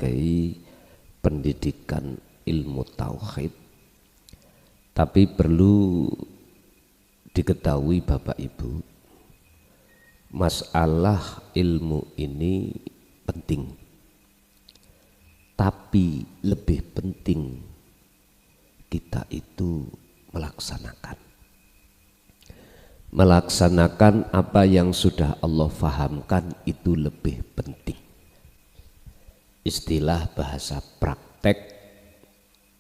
sebagai pendidikan ilmu tauhid, tapi perlu diketahui Bapak Ibu, masalah ilmu ini penting, tapi lebih penting kita itu melaksanakan apa yang sudah Allah fahamkan itu lebih penting. Istilah bahasa praktek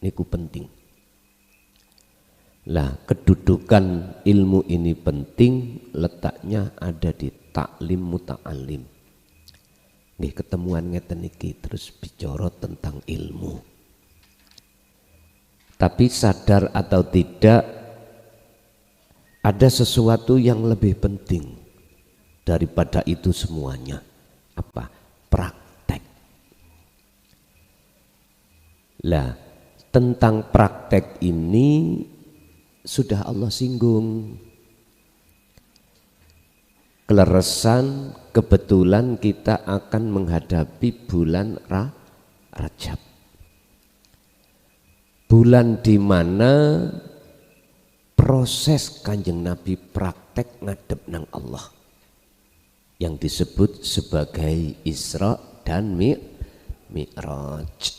niku penting. Lah, kedudukan ilmu ini penting, letaknya ada di taklim muta'alim. Nggih, ketemuan ngeten iki terus bicara tentang ilmu. Tapi sadar atau tidak, ada sesuatu yang lebih penting daripada itu semuanya. Apa? Praktek. Lah, tentang praktek ini sudah Allah singgung. Keleresan, kebetulan kita akan menghadapi bulan Rajab. Bulan di mana proses Kanjeng Nabi praktek ngadep nang Allah, yang disebut sebagai Isra dan Mi'raj.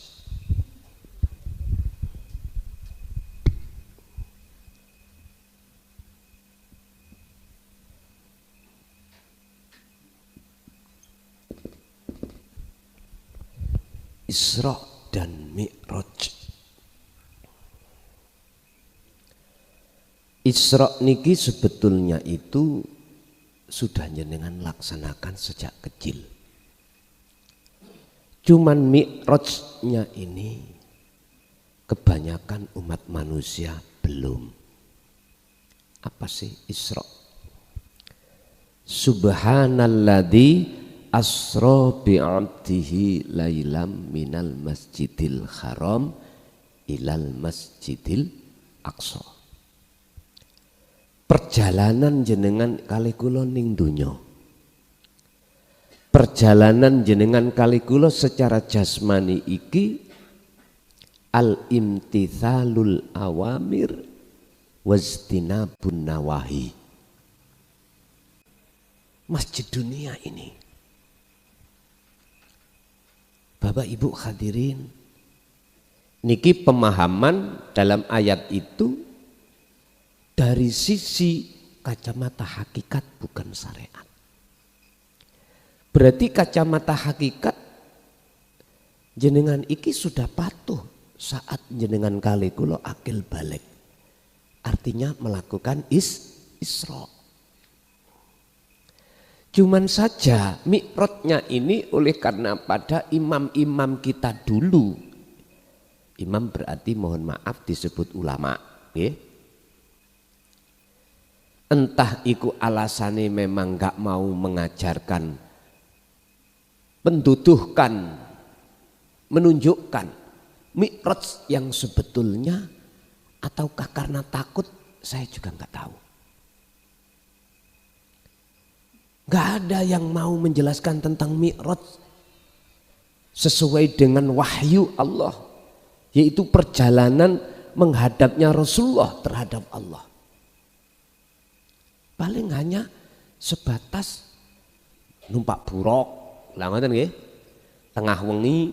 Isra dan Mi'raj. Isra niki sebetulnya itu sudah jenengan laksanakan sejak kecil. Cuman Mi'rajnya ini kebanyakan umat manusia belum. Apa sih Isra? Subhanalladzi asra bi'abdihi lailam minal masjidil haram ilal masjidil aqsa. Perjalanan jenengan kali kula ning donya. Perjalanan jenengan kali kula secara jasmani iki al-imtithalul awamir wajtinabun nawahi. Masjid dunia ini, Bapak Ibu hadirin, niki pemahaman dalam ayat itu dari sisi kacamata hakikat, bukan syariat. Berarti kacamata hakikat jenengan iki sudah patuh saat jenengan kali kula akil balik. Artinya melakukan Isra. Cuman saja Mi'rajnya ini oleh karena pada imam-imam kita dulu, imam berarti mohon maaf disebut ulama, ya. Entah iku alasannya memang gak mau mengajarkan, menduduhkan, menunjukkan Mi'raj yang sebetulnya, ataukah karena takut, saya juga gak tahu. Gak ada yang mau menjelaskan tentang Mi'raj sesuai dengan wahyu Allah, yaitu perjalanan menghadapnya Rasulullah terhadap Allah. Paling hanya sebatas numpak buruk, lah ngoten nggih. Tengah wengi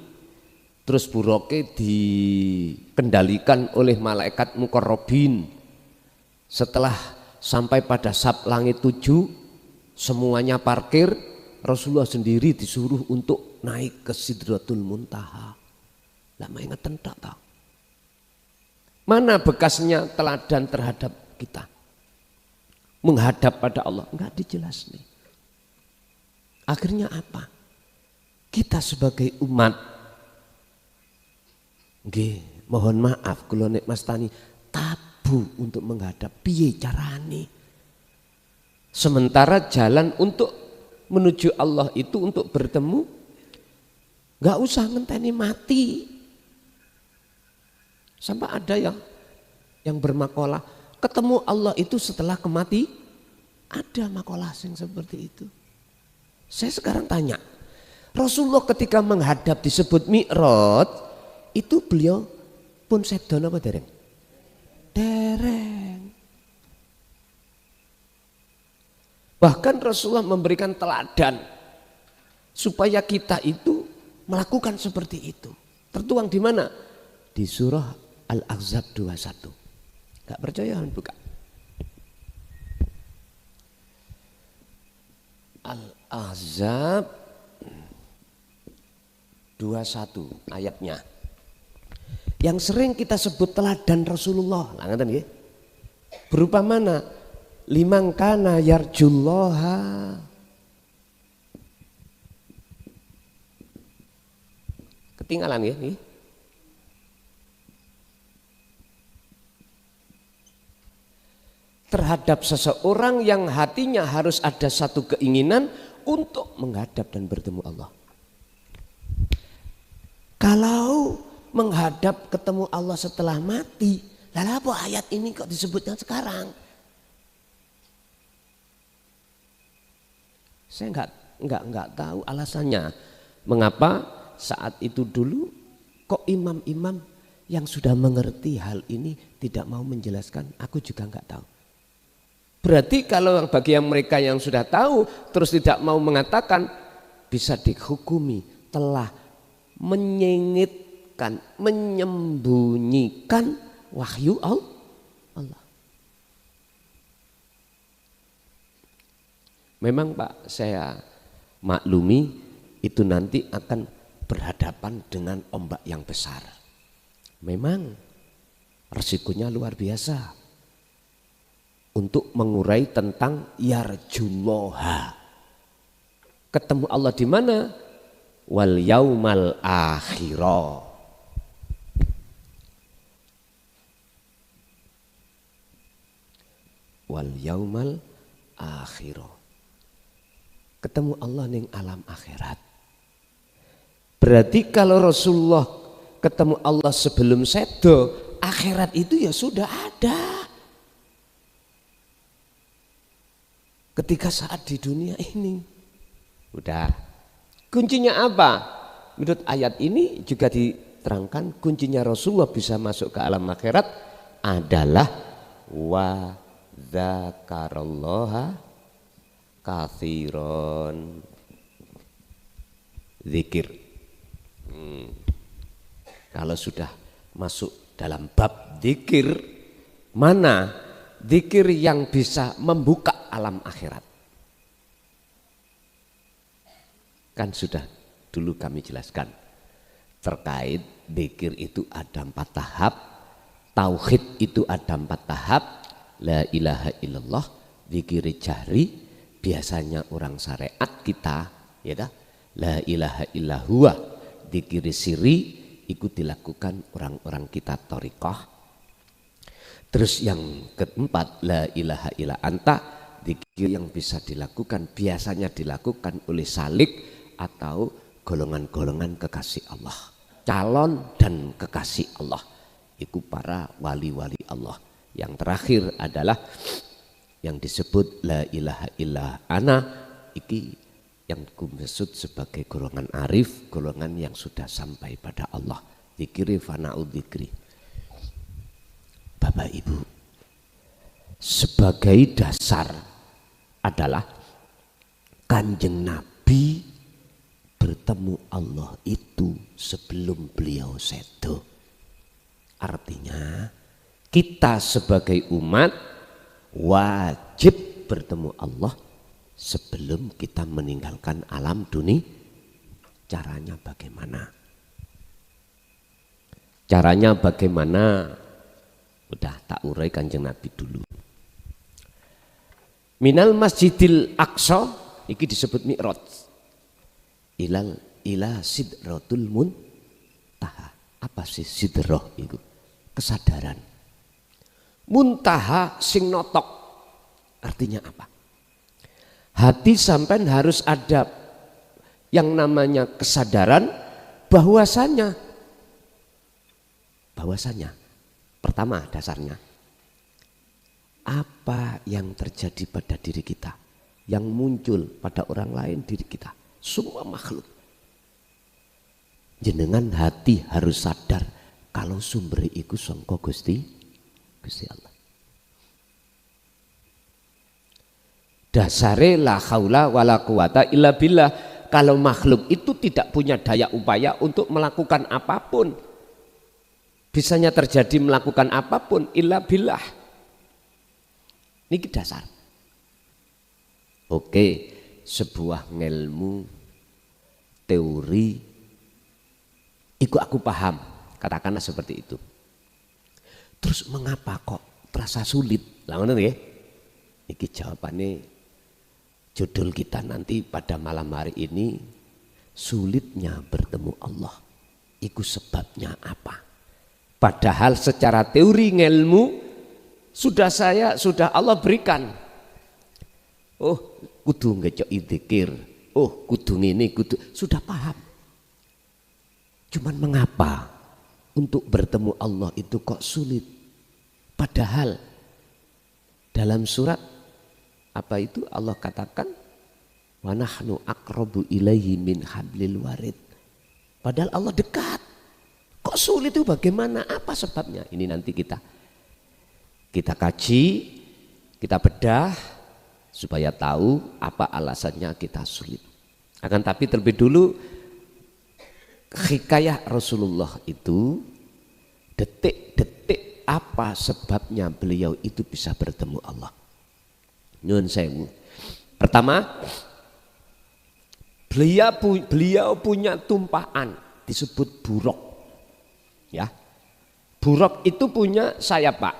terus buroke dikendalikan oleh malaikat muqarrabin. Setelah sampai pada sab langit 7, semuanya parkir, Rasulullah sendiri disuruh untuk naik ke Sidratul Muntaha. Lah ngeten tok ta. Mana bekasnya teladan terhadap kita? Menghadap pada Allah, enggak dijelas nih. Akhirnya apa? Kita sebagai umat, nggih, mohon maaf kula nek mastani tabu untuk menghadap, piye carane? Sementara jalan untuk menuju Allah itu untuk bertemu, enggak usah ngenteni mati. Sampai ada yang bermakalah, ketemu Allah itu setelah kemati. Ada makalah yang seperti itu. Saya sekarang tanya, Rasulullah ketika menghadap disebut Mi'raj, itu beliau pun sedo apa dereng? Dereng. Bahkan Rasulullah memberikan teladan supaya kita itu melakukan seperti itu. Tertuang di mana? Di surah Al-Ahzab 21. Gak percaya buka. Al-Ahzab 21 ayatnya. Yang sering kita sebut teladan Rasulullah. Lah ngaten nggih. Berupa mana? Liman kana yarjullaha ketinggalan ya nih. Terhadap seseorang yang hatinya harus ada satu keinginan untuk menghadap dan bertemu Allah. Kalau menghadap ketemu Allah setelah mati, lalu apa ayat ini kok disebutnya sekarang? Saya enggak tahu alasannya. Mengapa saat itu dulu kok imam-imam yang sudah mengerti hal ini tidak mau menjelaskan? Aku juga enggak tahu. Berarti kalau bagi yang mereka yang sudah tahu terus tidak mau mengatakan, bisa dihukumi telah menyengitkan, menyembunyikan wahyu Allah. Memang Pak, saya maklumi itu nanti akan berhadapan dengan ombak yang besar. Memang resikonya luar biasa untuk mengurai tentang yarjullaha. Ketemu Allah di mana? Wal yaumal akhirah. Wal yaumal akhirah. Ketemu Allah ning alam akhirat. Berarti kalau Rasulullah ketemu Allah sebelum sedo, akhirat itu ya sudah ada. Ketika saat di dunia ini udah. Kuncinya apa? Menurut ayat ini juga diterangkan kuncinya Rasulullah bisa masuk ke alam akhirat adalah wa dzakarallaha katsiron, zikir. Kalau sudah masuk dalam bab zikir, mana zikir yang bisa membuka alam akhirat? Kan sudah dulu kami jelaskan terkait zikir itu ada 4 tahap, tauhid itu ada 4 tahap, la ilaha illallah, zikir jahri. Biasanya orang syariat kita ya dah, la ilaha illallah, zikir siri ikut dilakukan orang-orang kita thariqah. Terus yang keempat, la ilaha illa anta, zikir yang bisa dilakukan biasanya dilakukan oleh salik atau golongan-golongan kekasih Allah, calon dan kekasih Allah, itu para wali-wali Allah. Yang terakhir adalah yang disebut la ilaha illa ana, iki yang dimaksud sebagai golongan arif, golongan yang sudah sampai pada Allah. Zikri fana'ud zikri. Bapak Ibu, sebagai dasar adalah Kanjeng Nabi bertemu Allah itu sebelum beliau sedo. Artinya kita sebagai umat wajib bertemu Allah sebelum kita meninggalkan alam dunia. Caranya bagaimana? Caranya bagaimana? Udah tak urai Kanjeng Nabi dulu. Minal Masjidil Aqsa iki disebut Mi'raj. Ila sidratul muntaha. Apa sih sidrah itu? Kesadaran. Muntaha sing notok, artinya apa? Hati sampean harus ada yang namanya kesadaran bahwasanya pertama dasarnya apa yang terjadi pada diri kita, yang muncul pada orang lain diri kita, semua makhluk jenengan hati harus sadar kalau sumber iku sangka Gusti Allah. Dasare la haula wala quwata illa billah. Kalau makhluk itu tidak punya daya upaya untuk melakukan apapun, bisanya terjadi melakukan apapun illa billah. Ini dasar. Oke, sebuah ilmu teori itu aku paham, katakanlah seperti itu. Terus mengapa kok terasa sulit? Lah ngono nggih. Iki jawabannya judul kita nanti pada malam hari ini, sulitnya bertemu Allah. Iku sebabnya apa? Padahal secara teori ilmu sudah Allah berikan. Oh, kudu ngecok dzikir. Oh, kudu ngene, kudu sudah paham. Cuman mengapa untuk bertemu Allah itu kok sulit? Padahal dalam surat apa itu Allah katakan wa nahnu aqrabu ilaihi min hablil warid. Padahal Allah dekat. Kok sulit itu bagaimana? Apa sebabnya? Ini nanti kita kaji, kita bedah supaya tahu apa alasannya kita sulit. Akan tapi terlebih dulu hikayah Rasulullah itu detik-detik apa sebabnya beliau itu bisa bertemu Allah. Nyuwun sewu. Pertama, beliau punya tumpahan disebut buruk. Ya. Buruk itu punya sayap, Pak.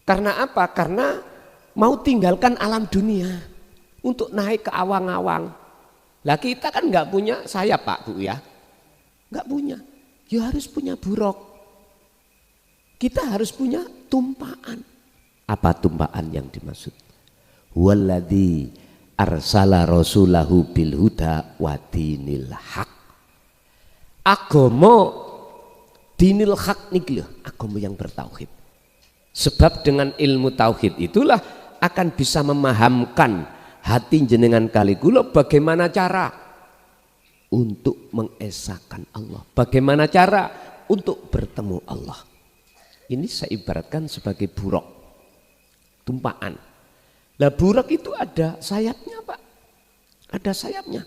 Karena apa? Karena mau tinggalkan alam dunia untuk naik ke awang-awang. Lah kita kan nggak punya sayap, Pak, Bu ya. Nggak punya. Ya harus punya buruk. Kita harus punya tumpahan. Apa tumpahan yang dimaksud? Walladzi arsala rasulahu bil huda wa dinil haq. Agama dinil haq niki lho, agama yang bertauhid. Sebab dengan ilmu tauhid itulah akan bisa memahamkan hati jenengan kali kula bagaimana cara untuk mengesahkan Allah. Bagaimana cara untuk bertemu Allah. Ini saya ibaratkan sebagai buruk. Tumpahan. Lah buruk itu ada sayapnya, Pak. Ada sayapnya.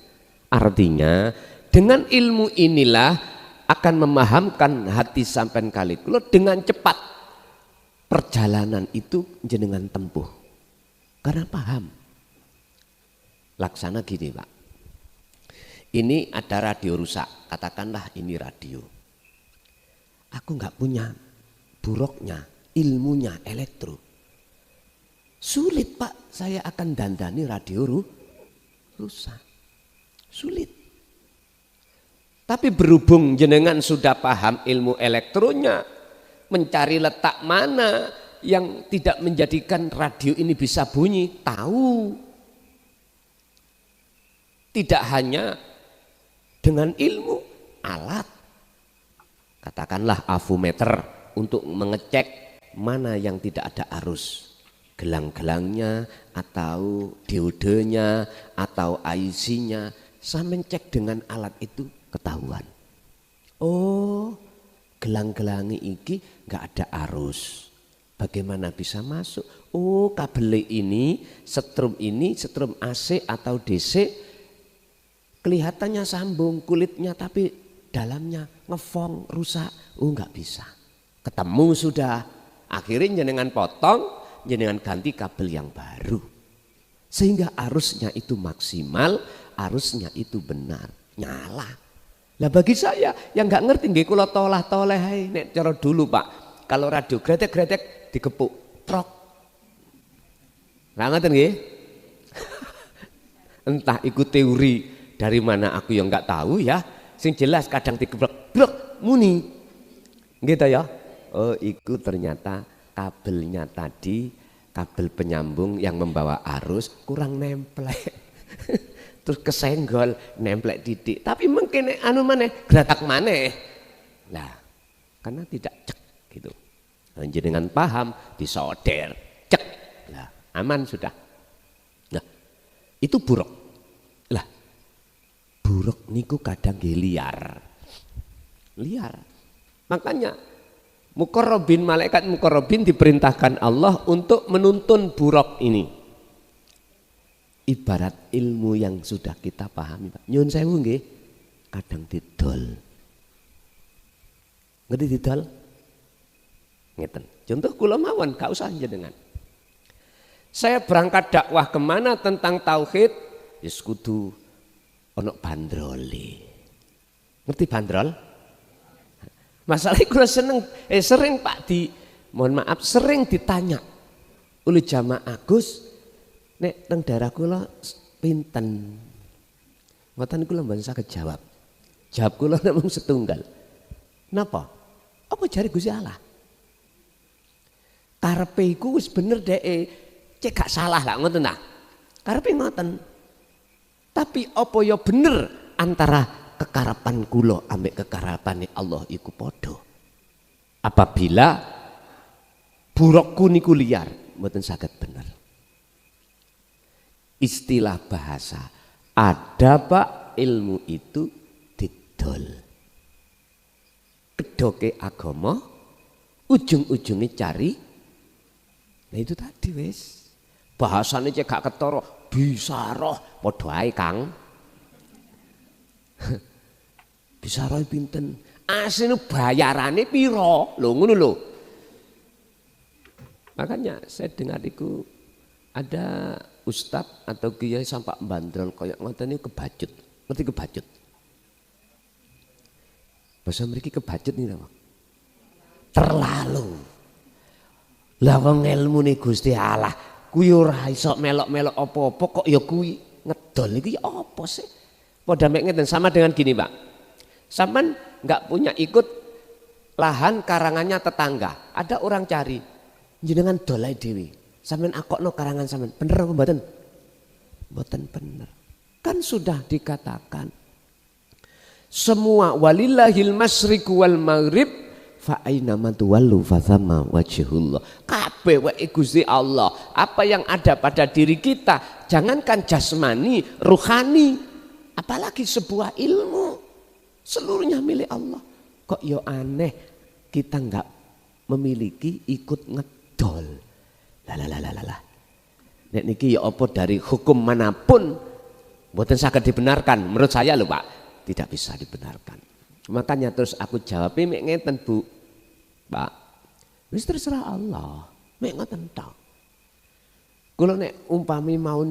Artinya dengan ilmu inilah akan memahamkan hati sampean kali kula dengan cepat perjalanan itu jenengan tempuh. Karena paham. Laksana gini, Pak. Ini ada radio rusak, katakanlah ini radio. Aku nggak punya buruknya, ilmunya elektro. Sulit, Pak, saya akan dandani radio rusak. Sulit. Tapi berhubung jenengan sudah paham ilmu elektronya, mencari letak mana yang tidak menjadikan radio ini bisa bunyi, tahu. Tidak hanya dengan ilmu, alat. Katakanlah avometer untuk mengecek mana yang tidak ada arus. Gelang-gelangnya atau diodenya atau IC-nya, saya mencek dengan alat itu ketahuan. Oh, gelang-gelangi iki nggak ada arus. Bagaimana bisa masuk? Oh, kabel ini setrum AC atau DC kelihatannya sambung kulitnya tapi dalamnya ngefong rusak. Oh, nggak bisa. Ketemu sudah. Akhirnya jenengan potong. Jenengan ganti kabel yang baru sehingga arusnya itu maksimal, arusnya itu benar, nyala. Lah bagi saya yang nggak ngerti nggih kula tolah-toleh nek cara dulu, Pak. Kalau radio gretek-gretek dikepuk, trok. Lah ngoten nggih. Entah ikut teori dari mana aku yang nggak tahu ya. Sing jelas kadang dikeplek, blek muni. Gitu ya. Oh, itu ternyata kabelnya tadi, kabel penyambung yang membawa arus kurang nemplek. Terus kesenggol, nemplek titik. Tapi mungkin anu maneh, geratak maneh. Lah, karena tidak cek gitu. Jenengan paham, disolder, cek. Lah, aman sudah. Nah, itu buruk. Lah, buruk niku kadang liar. Makanya muqarrabin, malaikat muqarrabin diperintahkan Allah untuk menuntun buruk ini. Ibarat ilmu yang sudah kita pahami, Pak. Nyun sewu nggih, kadang didol. Ngerti didol? Ngeten. Contoh kula mawon, gak usah jenengan. Saya berangkat dakwah kemana tentang tauhid, wis kudu ono bandrole. Ngerti bandrol? Masalahnya kula sering Pak mohon maaf sering ditanya oleh jamaah Gus, nek teng daerah kula pinten? Ngoten kula mboten saged jawab. Jawab kula namung setunggal. Napa? Apa jare Gusti Allah? Karepe iku wis bener dheke, cek gak salah lah ngoten ta. Karepe ngoten. Tapi apa ya bener antara kekarapan kula ambek kekarapane Allah iku padha. Apabila burukku niku liar, mboten saged bener. Istilah bahasa, ada Pak ilmu itu didol. Kedoke agama, ujung-ujungnya cari. Nah itu tadi wis. Bahasane cek gak ketara, bisa roh padha ae Kang. Bisa roh pinten? Asline bayarane piro? Lho ngono lho. Makanya saya dengar itu ada ustadz atau kiai sampak bandrol koyok ngoten niku kebacut. Ngerti kebacut? Bahasa mriki kebacut nih apa? Terlalu. Lah wong ilmune Gusti Allah kuwi ora iso melok-melok apa-apa kok ya kuwi ngedol iki ya apa sih? Padha mek ngeten sama dengan gini, Pak. Sampean enggak punya ikut lahan karangannya tetangga. Ada orang cari jenengan dolai dewi. Sampean akokno karangan sampean. Bener apa mboten? Mboten bener. Kan sudah dikatakan semua walillahil masyriqu wal maghrib fa aina ma tuwallu fa thamma wajhullah. Kabeh wae Gusti Allah. Apa yang ada pada diri kita, jangankan jasmani, ruhani, apalagi sebuah ilmu, seluruhnya milik Allah. Kok yo aneh kita enggak memiliki ikut ngedol. Lah. Nek niki ya apa dari hukum manapun mboten saged dibenarkan menurut saya lho Pak, tidak bisa dibenarkan. Makanya terus aku jawab mek ngeten Bu. Pak, wis terserah Allah. Mek ngoten tok. Kula nek umpami mau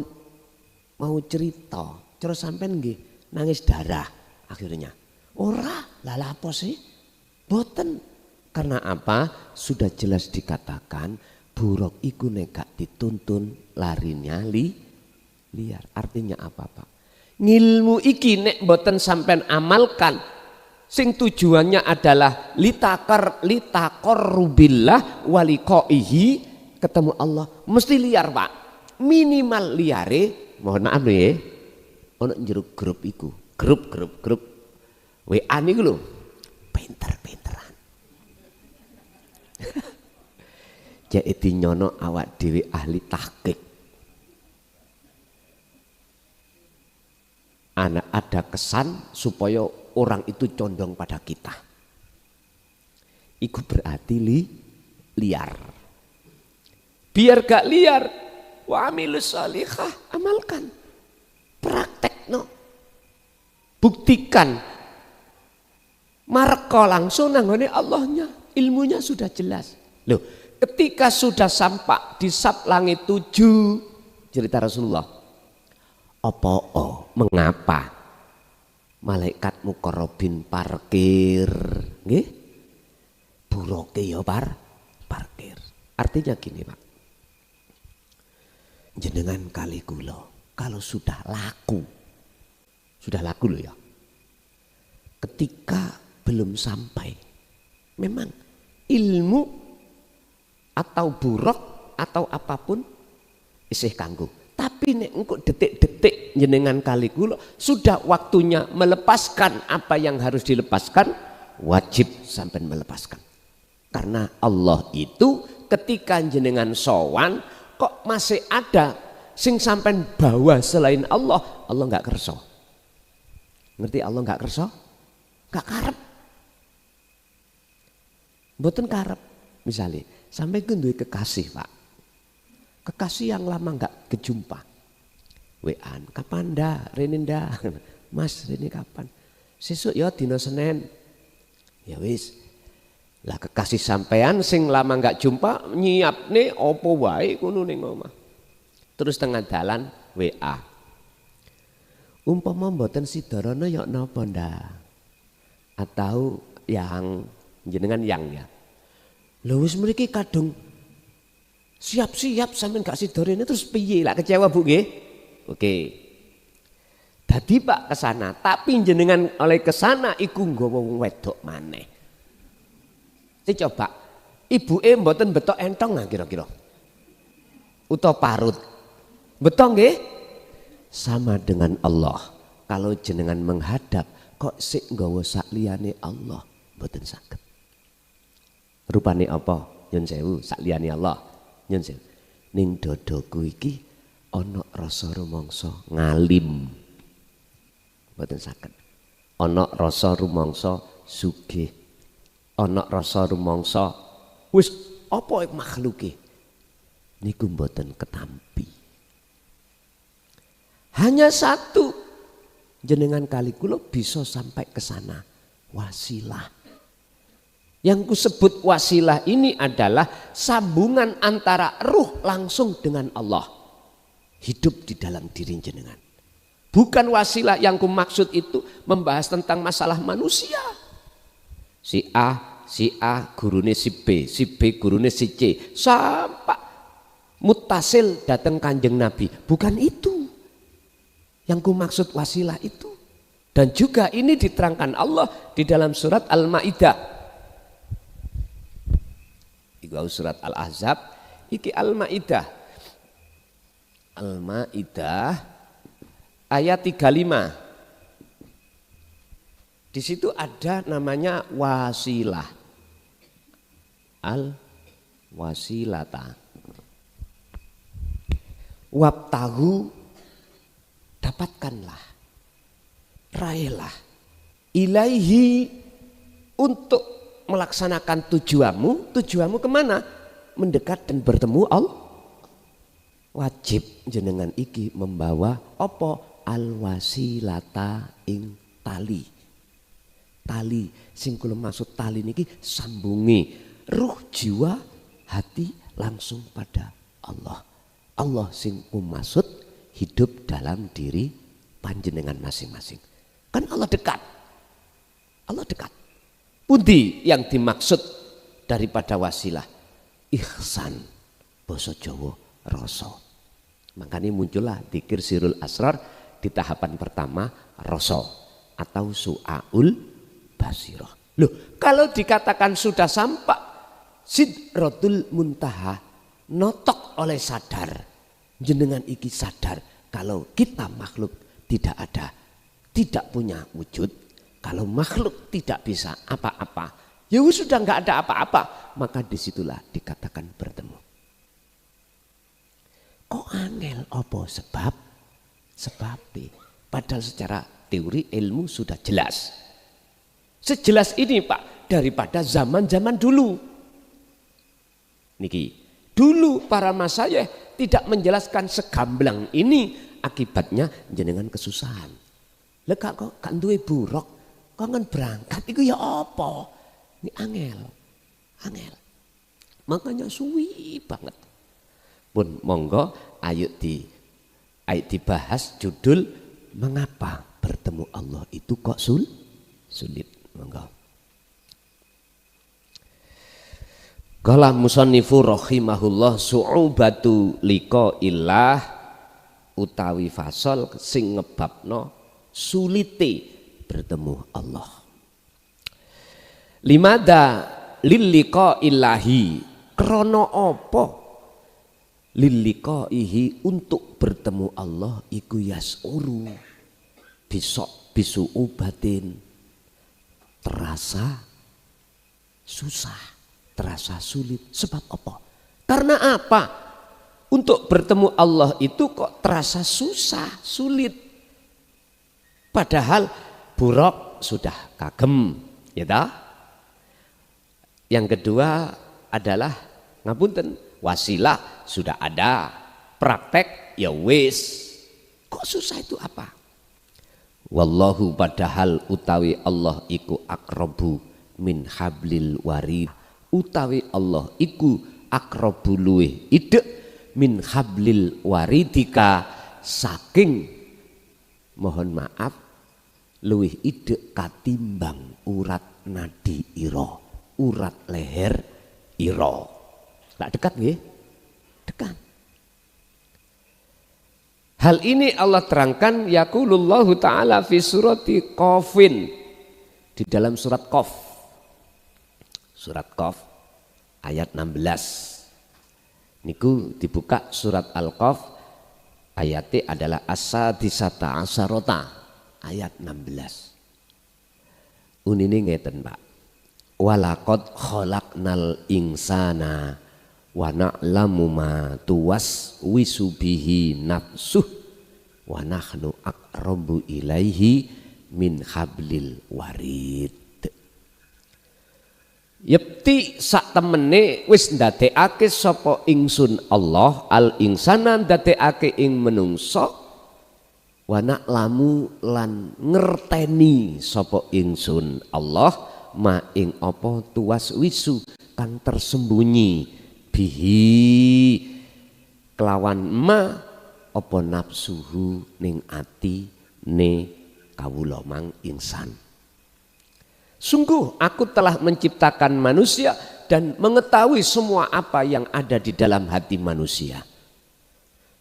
cerita, terus sampean nggih nangis darah akhirnya. Ora, lah apa sih? Boten. Karena apa? Sudah jelas dikatakan buruk iku nek gak dituntun larinya liar. Artinya apa Pak? Ngilmu iki nek boten sampean amalkan, sing tujuannya adalah litaqarrubillah waliqaihi, ketemu Allah, mesti liar Pak. Minimal liare, mohon maaf nih, ono njero grup iku, grup WA niku lho, pinter-pinteran. Jadi nyono awak dewi ahli tahqiq. Ada kesan supaya orang itu condong pada kita. Itu berarti liar. Biar gak liar, wa amilus sholihah, amalkan. Praktek no. Buktikan. Marko langsung nanggone Allahnya, ilmunya sudah jelas. Loh, ketika sudah sampai di sab langit 7, cerita Rasulullah. Mengapa malaikat muqarrabin parkir? Nggih? Buroke ya parkir. Artinya gini Pak. Jenengan kali kula kalau sudah laku loh ya. Ketika belum sampai, memang ilmu atau buruk atau apapun isih kanggo. Tapi nek engko detik-detik jenengan kali kula sudah waktunya melepaskan apa yang harus dilepaskan, wajib sampai melepaskan. Karena Allah itu ketika jenengan sowan kok masih ada sing sampai bawa selain Allah, Allah enggak kerso. Ngerti Allah nggak kersa? Nggak karep. Mboten karep. Misalnya, sampai duwe kekasih Pak. Kekasih yang lama nggak kejumpa. WA-an, kapan dah? Rene dah. Mas, Rene kapan? Sesuk ya dina Senin. Ya wis. Lah kekasih sampean sing lama nggak jumpa nyiapne apa wae ngono ning omah. Terus tengah dalan WA. Umpama mboten sidarana ya napa ndak? Atau yang jenengan yang ya. Lho wis mriki kadung siap-siap sampean gak sidarene terus piye? Lah kecewa Bu nggih? Oke. Dadi Pak kesana, tapi jenengan oleh kesana iku nggawa wong wedok maneh. Coba ibuke mboten betok entong nggak kira-kira? Utawa parut. Betul nggih? Sama dengan Allah. Kalau jenengan menghadap kok sik nggawa sak liyane Allah, mboten saged. Rupane apa? Nyun sewu, sak liyane Allah. Nyun sewu. Ning dadaku iki ana rasa rumangsa ngalim. Mboten saged. Ana rasa rumangsa sugih. Ana rasa rumangsa wis apa makhluke niku mboten ketampi. Hanya satu jenengan kali kula bisa sampai ke sana, wasilah. Yang kusebut wasilah ini adalah sambungan antara ruh langsung dengan Allah hidup di dalam diri jenengan. Bukan wasilah yang kumaksud itu membahas tentang masalah manusia. Si A gurune si B gurune si C, sampai mutasil datang Kanjeng Nabi. Bukan itu yang ku maksud wasilah itu. Dan juga ini diterangkan Allah di dalam surat Al-Maidah. Iku surat Al-Ahzab, iki Al-Maidah. Al-Maidah ayat 35. Di situ ada namanya wasilah. Al-wasilata. Wabtahu, dapatkanlah. Raihlah. Ilaihi, untuk melaksanakan tujuanmu. Tujuanmu kemana? Mendekat dan bertemu Allah. Wajib jenengan iki membawa apa? Al-wasilata ing tali. Tali sing kula maksud tali niki sambungi ruh jiwa hati langsung pada Allah. Allah sing maksud hidup dalam diri panjenengan masing-masing. Kan Allah dekat. Allah dekat. Pundi yang dimaksud daripada wasilah? Ihsan, basa Jawa rasa. Makanya muncullah dzikir sirul asrar di tahapan pertama rasa atau su'aul basirah. Loh, kalau dikatakan sudah sampai sidratul muntaha, notok oleh sadar, jenengan iki sadar kalau kita makhluk tidak ada, tidak punya wujud, kalau makhluk tidak bisa apa-apa, ya sudah nggak ada apa-apa, maka disitulah dikatakan bertemu. Kok angel apa sebab? Sebabnya padahal secara teori ilmu sudah jelas. Sejelas ini Pak daripada zaman-zaman dulu. Niki, dulu para masyayikh tidak menjelaskan segamblang ini, akibatnya jenengan kesusahan. Lha kok gak duwe buruk, kok kan berangkat iku ya apa? Ini angel. Makanya suwi banget. Pun monggo ayo dibahas judul mengapa bertemu Allah itu kok sulit. Monggo. Qala musannifu rahimahullah su'ubatu liqa'illah utawi fasal sing ngebabno sulite bertemu Allah. Limada lil liqa'illahi, krana apa lil liqa'ihi, untuk bertemu Allah iku yas'uru bisu ubatin, terasa susah, terasa sulit. Sebab apa? Karena apa? Untuk bertemu Allah itu kok terasa susah, sulit. Padahal buruk sudah kagem, ya toh? Yang kedua adalah ngapunten, wasilah sudah ada, praktek ya wis. Kok susah itu apa? Wallahu padahal utawi Allah iku aqrabu min hablil warid. Utawi Allah iku aqrabu luwih idek min hablil waridika saking, mohon maaf, luwih idek katimbang urat nadi ira, urat leher ira. Lah dekat nggih? Dekat. Hal ini Allah terangkan yaqulullahu ta'ala fi surati Qafin, di dalam surat Qaf. Surat Qaf ayat 16. Niku dibuka surat Al-Qaf, ayatnya adalah as-sadisata asarota, ayat 16. Unine ngeten, Pak. Walaqad khalaqnal insana wa na'lamu ma tuwaswisu bihi nafsuh wa nahnu aqrabu ilaihi min hablil warid. Yepti sak temene wis ndadekake sapa ingsun Allah al insana ndadekake ing menungso wa na'lamu lan ngerteni sapa ingsun Allah ma ing apa tuwaswisu kang tersembunyi bihi kelawan ma apa nafsuhu ning ati ne kawula mang insan. Sungguh aku telah menciptakan manusia dan mengetahui semua apa yang ada di dalam hati manusia.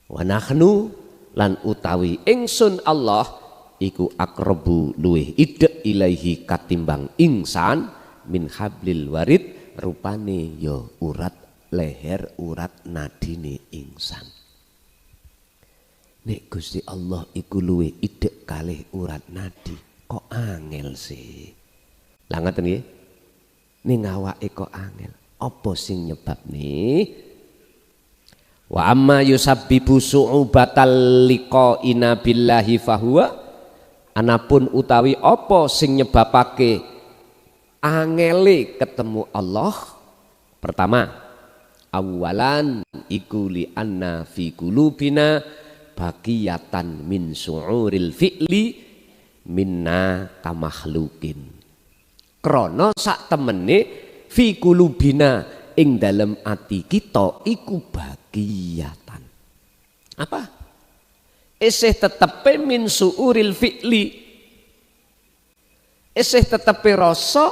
Wa nahnu lan utawi ingsun Allah iku aqrabu luwih idek ilaihi katimbang insan min hablil warid, rupane ya urat leher urat nadine insan. Nek Gusti Allah iku luwih idek kalih urat nadi, kok angel sih? Lah ngoten nggih. Ning awake kok angel. Apa sing nyebabne? Wa amma yusabbibu su'ubatal liqa'ina billahi fahuwa, anapun utawi apa sing nyebabake angele ketemu Allah. Pertama, awalan iku li anna fi qulubina baqiyatan min su'uril fi'li minna kamakhlukin. Krana sak temene fi qulubina ing dalem ati kita iku baqiyatan. Apa? Isih tetepe min su'uril fi'li. Isih tetepe rasa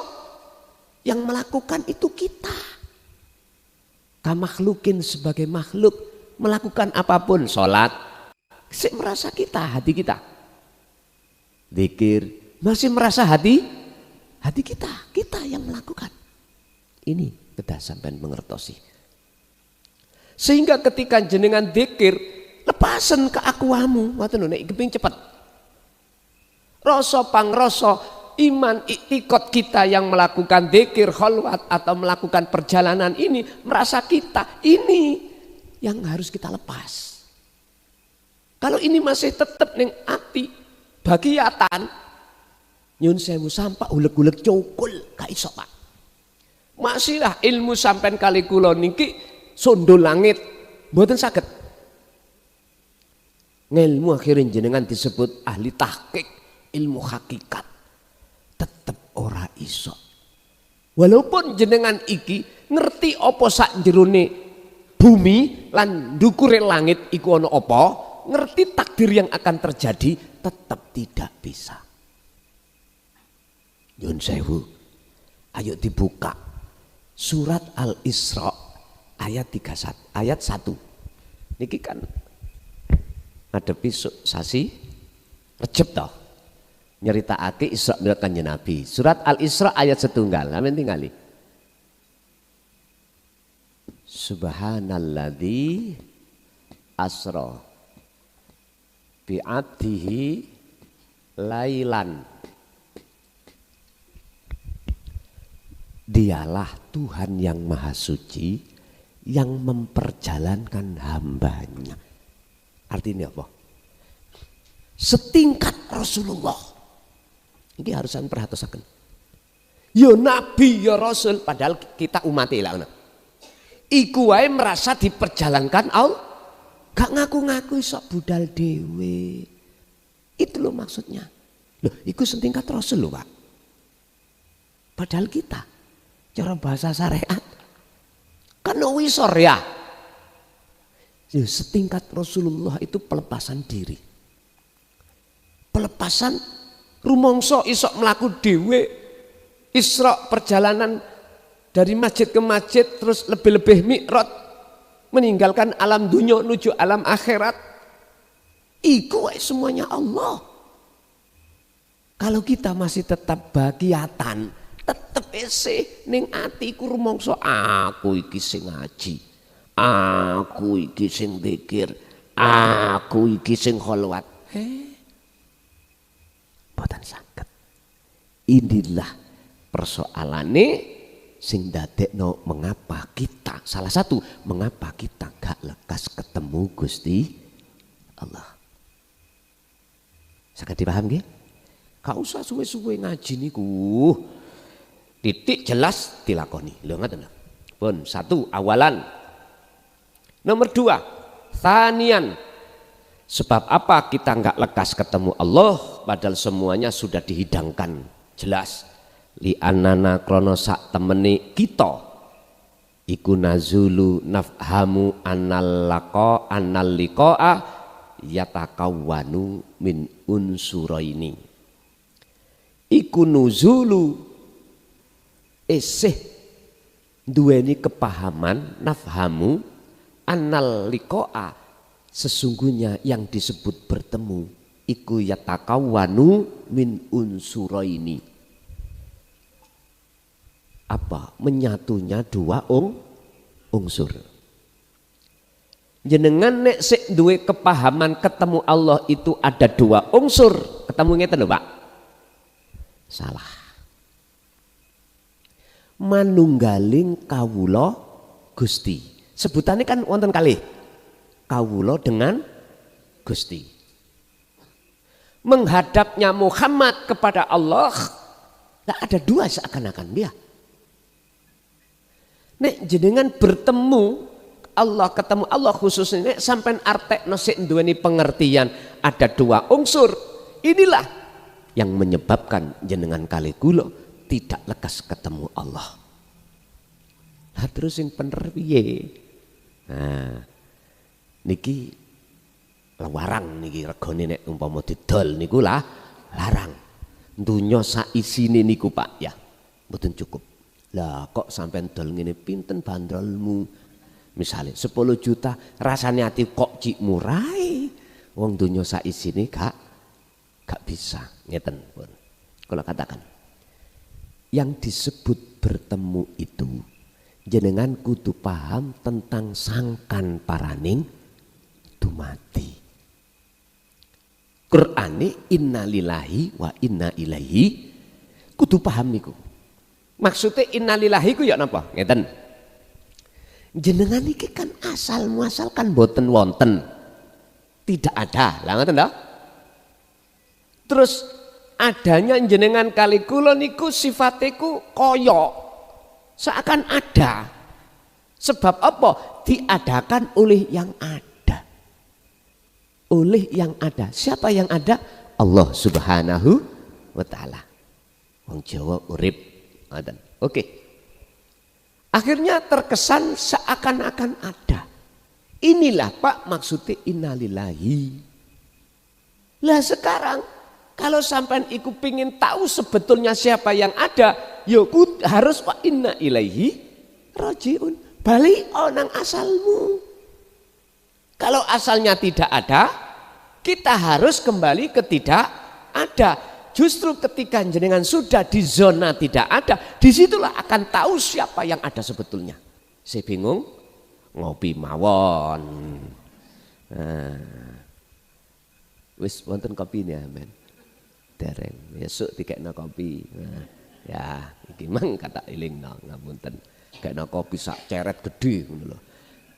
yang melakukan itu kita. Kamakhlukin sebagai makhluk melakukan apapun, sholat masih merasa kita, hati kita. Zikir masih merasa hati kita yang melakukan. Ini kedah sampean mengertosi. Sehingga ketika jenengan zikir lepasen ke akuamu, ngoten lho nek keping cepet. Rasa pangrasa iman iktikad kita yang melakukan zikir khalwat atau melakukan perjalanan ini merasa kita ini yang harus kita lepas. Kalau ini masih tetap ning ati bagiatan nyun sewu sampak uleg-uleg cukul gak iso Pak. Masihlah ilmu sampean kali kula niki sondol langit mboten saged. Ngilmu akhirnya jenengan disebut ahli tahqiq ilmu hakikat tetep ora iso. Walaupun jenengan iki ngerti apa sak jerone bumi lan ndukure langit iku ana apa, ngerti takdir yang akan terjadi, tetap tidak bisa. Nyun sewu, ayo dibuka surat Al-Isra ayat 31, ayat 1. Niki kan ngadepi sasi Rejab toh. Nyeritakake Isra Mi'raj Kanjeng Nabi. Surat Al-Isra ayat 1. Amin tingali. Subhanalladzi asra bi'abdihi lailan. Dialah Tuhan yang maha suci yang memperjalankan hambanya. Artinya apa? Setingkat Rasulullah Ini harusan perhatikan. Ya nabi ya rasul padahal kita umat ilah. Iku wae merasa diperjalankan Allah. Gak ngaku-ngaku iso budal dewe. Itu loh maksudnya. Loh, iku setingkat rasul loh Pak. Padahal kita cara bahasa syariat kan wisor ya. Setingkat Rasulullah itu pelepasan diri. Pelepasan rumongso isok melaku dewe. Isra perjalanan dari masjid ke masjid terus lebih-lebih mi'raj meninggalkan alam dunia menuju alam akhirat. Iku semuanya Allah. Kalau kita masih tetap bagiatan, tetap ese ning atiku rumangsa aku iki sing ngaji, aku iki sing zikir, aku iki sing kholwat. Boten saged. Inilah persoalane sing dadekno mengapa kita, salah satu mengapa kita gak lekas ketemu Gusti Allah. Saged dipaham nggih? Gak usah suwe-suwe ngaji niku. Titik jelas dilakoni. Lho ngoten lho. Pun satu awalan. Nomor dua, tsanian. Sebab apa kita enggak lekas ketemu Allah padahal semuanya sudah dihidangkan jelas. Li anana krono sak temene kita iku nazulu nafhamu annal liqa'a yatakawwanu min unsuraini. Iku nuzulu esih duweni kepahaman nafhamu annal liqa'a sesungguhnya yang disebut bertemu iku yatakawwanu min unsuraini. Apa? Menyatunya dua unsur. Jenengan nek sik duwe kepahaman ketemu Allah itu ada dua unsur. Ketemu ngeten lho Pak. Salah. Manunggaling kawula Gusti. Sebutannya kan wonten kalih. Kawula dengan Gusti. Menghadapnya Muhammad kepada Allah, tidak ada dua seakan-akan dia. Nek jenengan bertemu Allah ketemu Allah khususnya sampai artekno sik duweni pengertian ada dua unsur. Inilah yang menyebabkan jenengan kali kula tidak lekas ketemu Allah. Lah terus sing bener piye? Nah, niki larang niki regane nek umpama didol niku lah larang. Dunya sak isine niku Pak ya, mboten cukup. Lah kok sampean dol ngene pinten bandrolmu? Misalnya 10 juta rasane ati kok cik murai. Wong dunya sak isine gak bisa. Ngeten pun. Kalau katakan yang disebut bertemu itu jenengan kudu paham tentang sangkan paraning dumati. Qur'ane innalillahi wa inna ilaihi kudu paham niku. Maksudnya innalillahi ku ya napa? Ngeten. Jenengan iki kan asal muasal kan boten wonten. Tidak ada. Lah ngoten ta? Terus adanya jenengan kali kula niku sifatiku koyo seakan ada. Sebab apa? Diadakan oleh yang ada. Oleh yang ada. Siapa yang ada? Allah Subhanahu wa taala. Wong Jawa urip. Oke. Akhirnya terkesan seakan-akan ada. Inilah Pak maksudnya innalillahi. Lah sekarang kalau sampai iku pingin tahu sebetulnya siapa yang ada, yuk harus wa inna ilaihi rajiun. Balik nang asalmu. Kalau asalnya tidak ada, kita harus kembali ke tidak ada. Justru ketika jenengan sudah di zona tidak ada, disitulah akan tahu siapa yang ada sebetulnya. Saya bingung, ngopi mawon. Wis wonten kopine amen. Dereng, besok dikekno kopi. Ya, iki mang kata elingno ngapunten. Kekno kopi sak ceret gede ngono lho.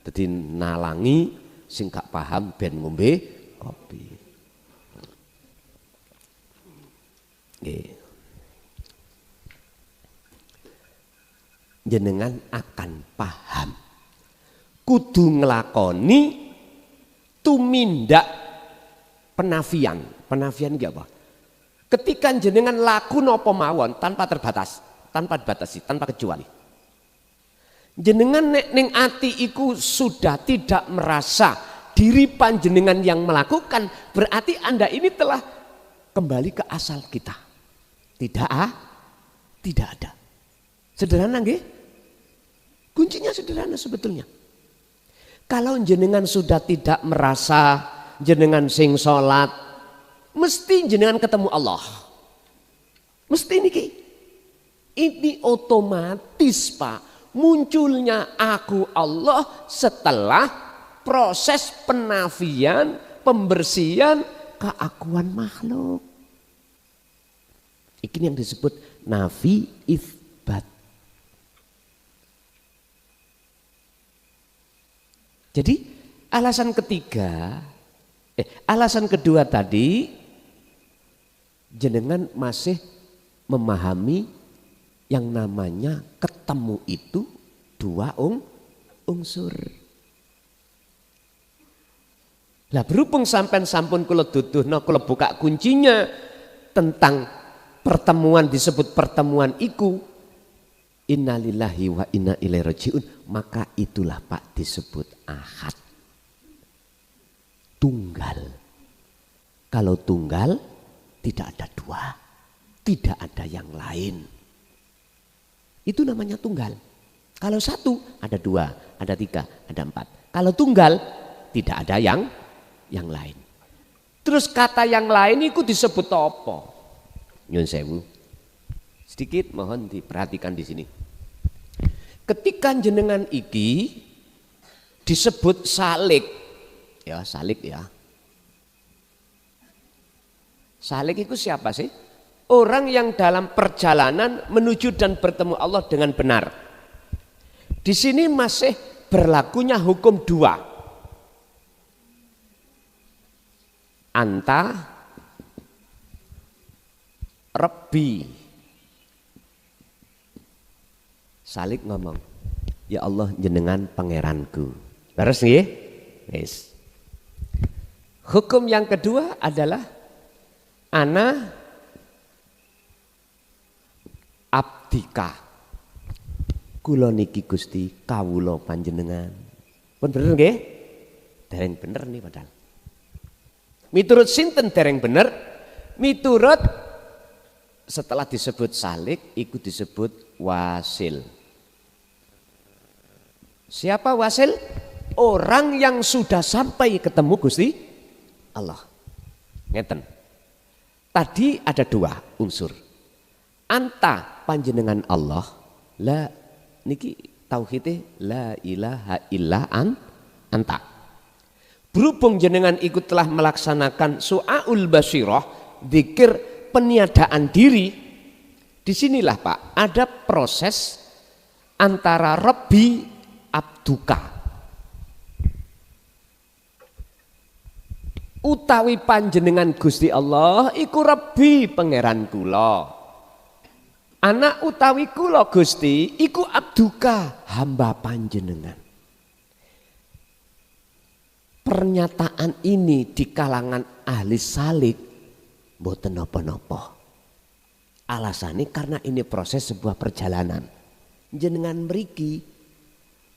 Dadi nalangi sing gak paham ben ngombe kopi. jenengan akan paham. Kudu ngelakoni tumindak penafian. Penafian iki apa? Ketika jenengan laku napa mawon tanpa terbatas, tanpa dibatasi, tanpa kecuali. Jenengan nek ning ati iku sudah tidak merasa diri panjenengan yang melakukan, berarti Anda ini telah kembali ke asal kita. Tidak ada. Sederhana nggih? Kuncinya sederhana sebetulnya. Kalau jenengan sudah tidak merasa jenengan sing salat, mesti jenengan ketemu Allah. Mesti niki. Ini otomatis Pak, munculnya aku Allah setelah proses penafian, pembersihan keakuan makhluk. Ini yang disebut nafi itsbat. Jadi alasan kedua tadi, jenengan masih memahami yang namanya ketemu itu dua unsur. Lah berhubung sampean sampun kula duduhna, kula buka kuncinya tentang pertemuan, disebut pertemuan iku innalillahi wa inna ilaihi rajiun, maka itulah Pak disebut ahad. Tunggal. Kalau tunggal tidak ada dua, tidak ada yang lain. Itu namanya tunggal. Kalau satu ada dua, ada tiga, ada empat. Kalau tunggal tidak ada yang lain. Terus kata yang lain itu disebut apa? Nyun sewu. Sedikit mohon diperhatikan di sini. Ketika jenengan iki disebut salik, ya salik ya. Salik itu siapa sih? Orang yang dalam perjalanan menuju dan bertemu Allah dengan benar. Di sini masih berlakunya hukum dua. Anta Rabbi. Salik ngomong, ya Allah jenengan pangeranku. Terus nggih? Yes. Hukum yang kedua adalah ana abdika. Kula niki Gusti kawula panjenengan. Pun bener nggih? Dereng bener nih padahal. Miturut sinten dereng bener? Miturut setelah disebut salik ikut disebut wasil. Siapa wasil? Orang yang sudah sampai ketemu Gusti Allah. Ngeten. Tadi ada dua unsur. Anta panjenengan Allah, la niki tauhidnya la ilaha illa anta. Berhubung jenengan ikut telah melaksanakan su'aul basyirah, zikir peniadaan diri, disinilah Pak ada proses antara Rabbi abduka utawi panjenengan Gusti Allah iku Rabbi pangeran kula. Anak utawi kula Gusti iku abduka hamba panjenengan. Pernyataan ini di kalangan ahli salik mboten napa-napa. Alasannya karena ini proses sebuah perjalanan. Jenengan mriki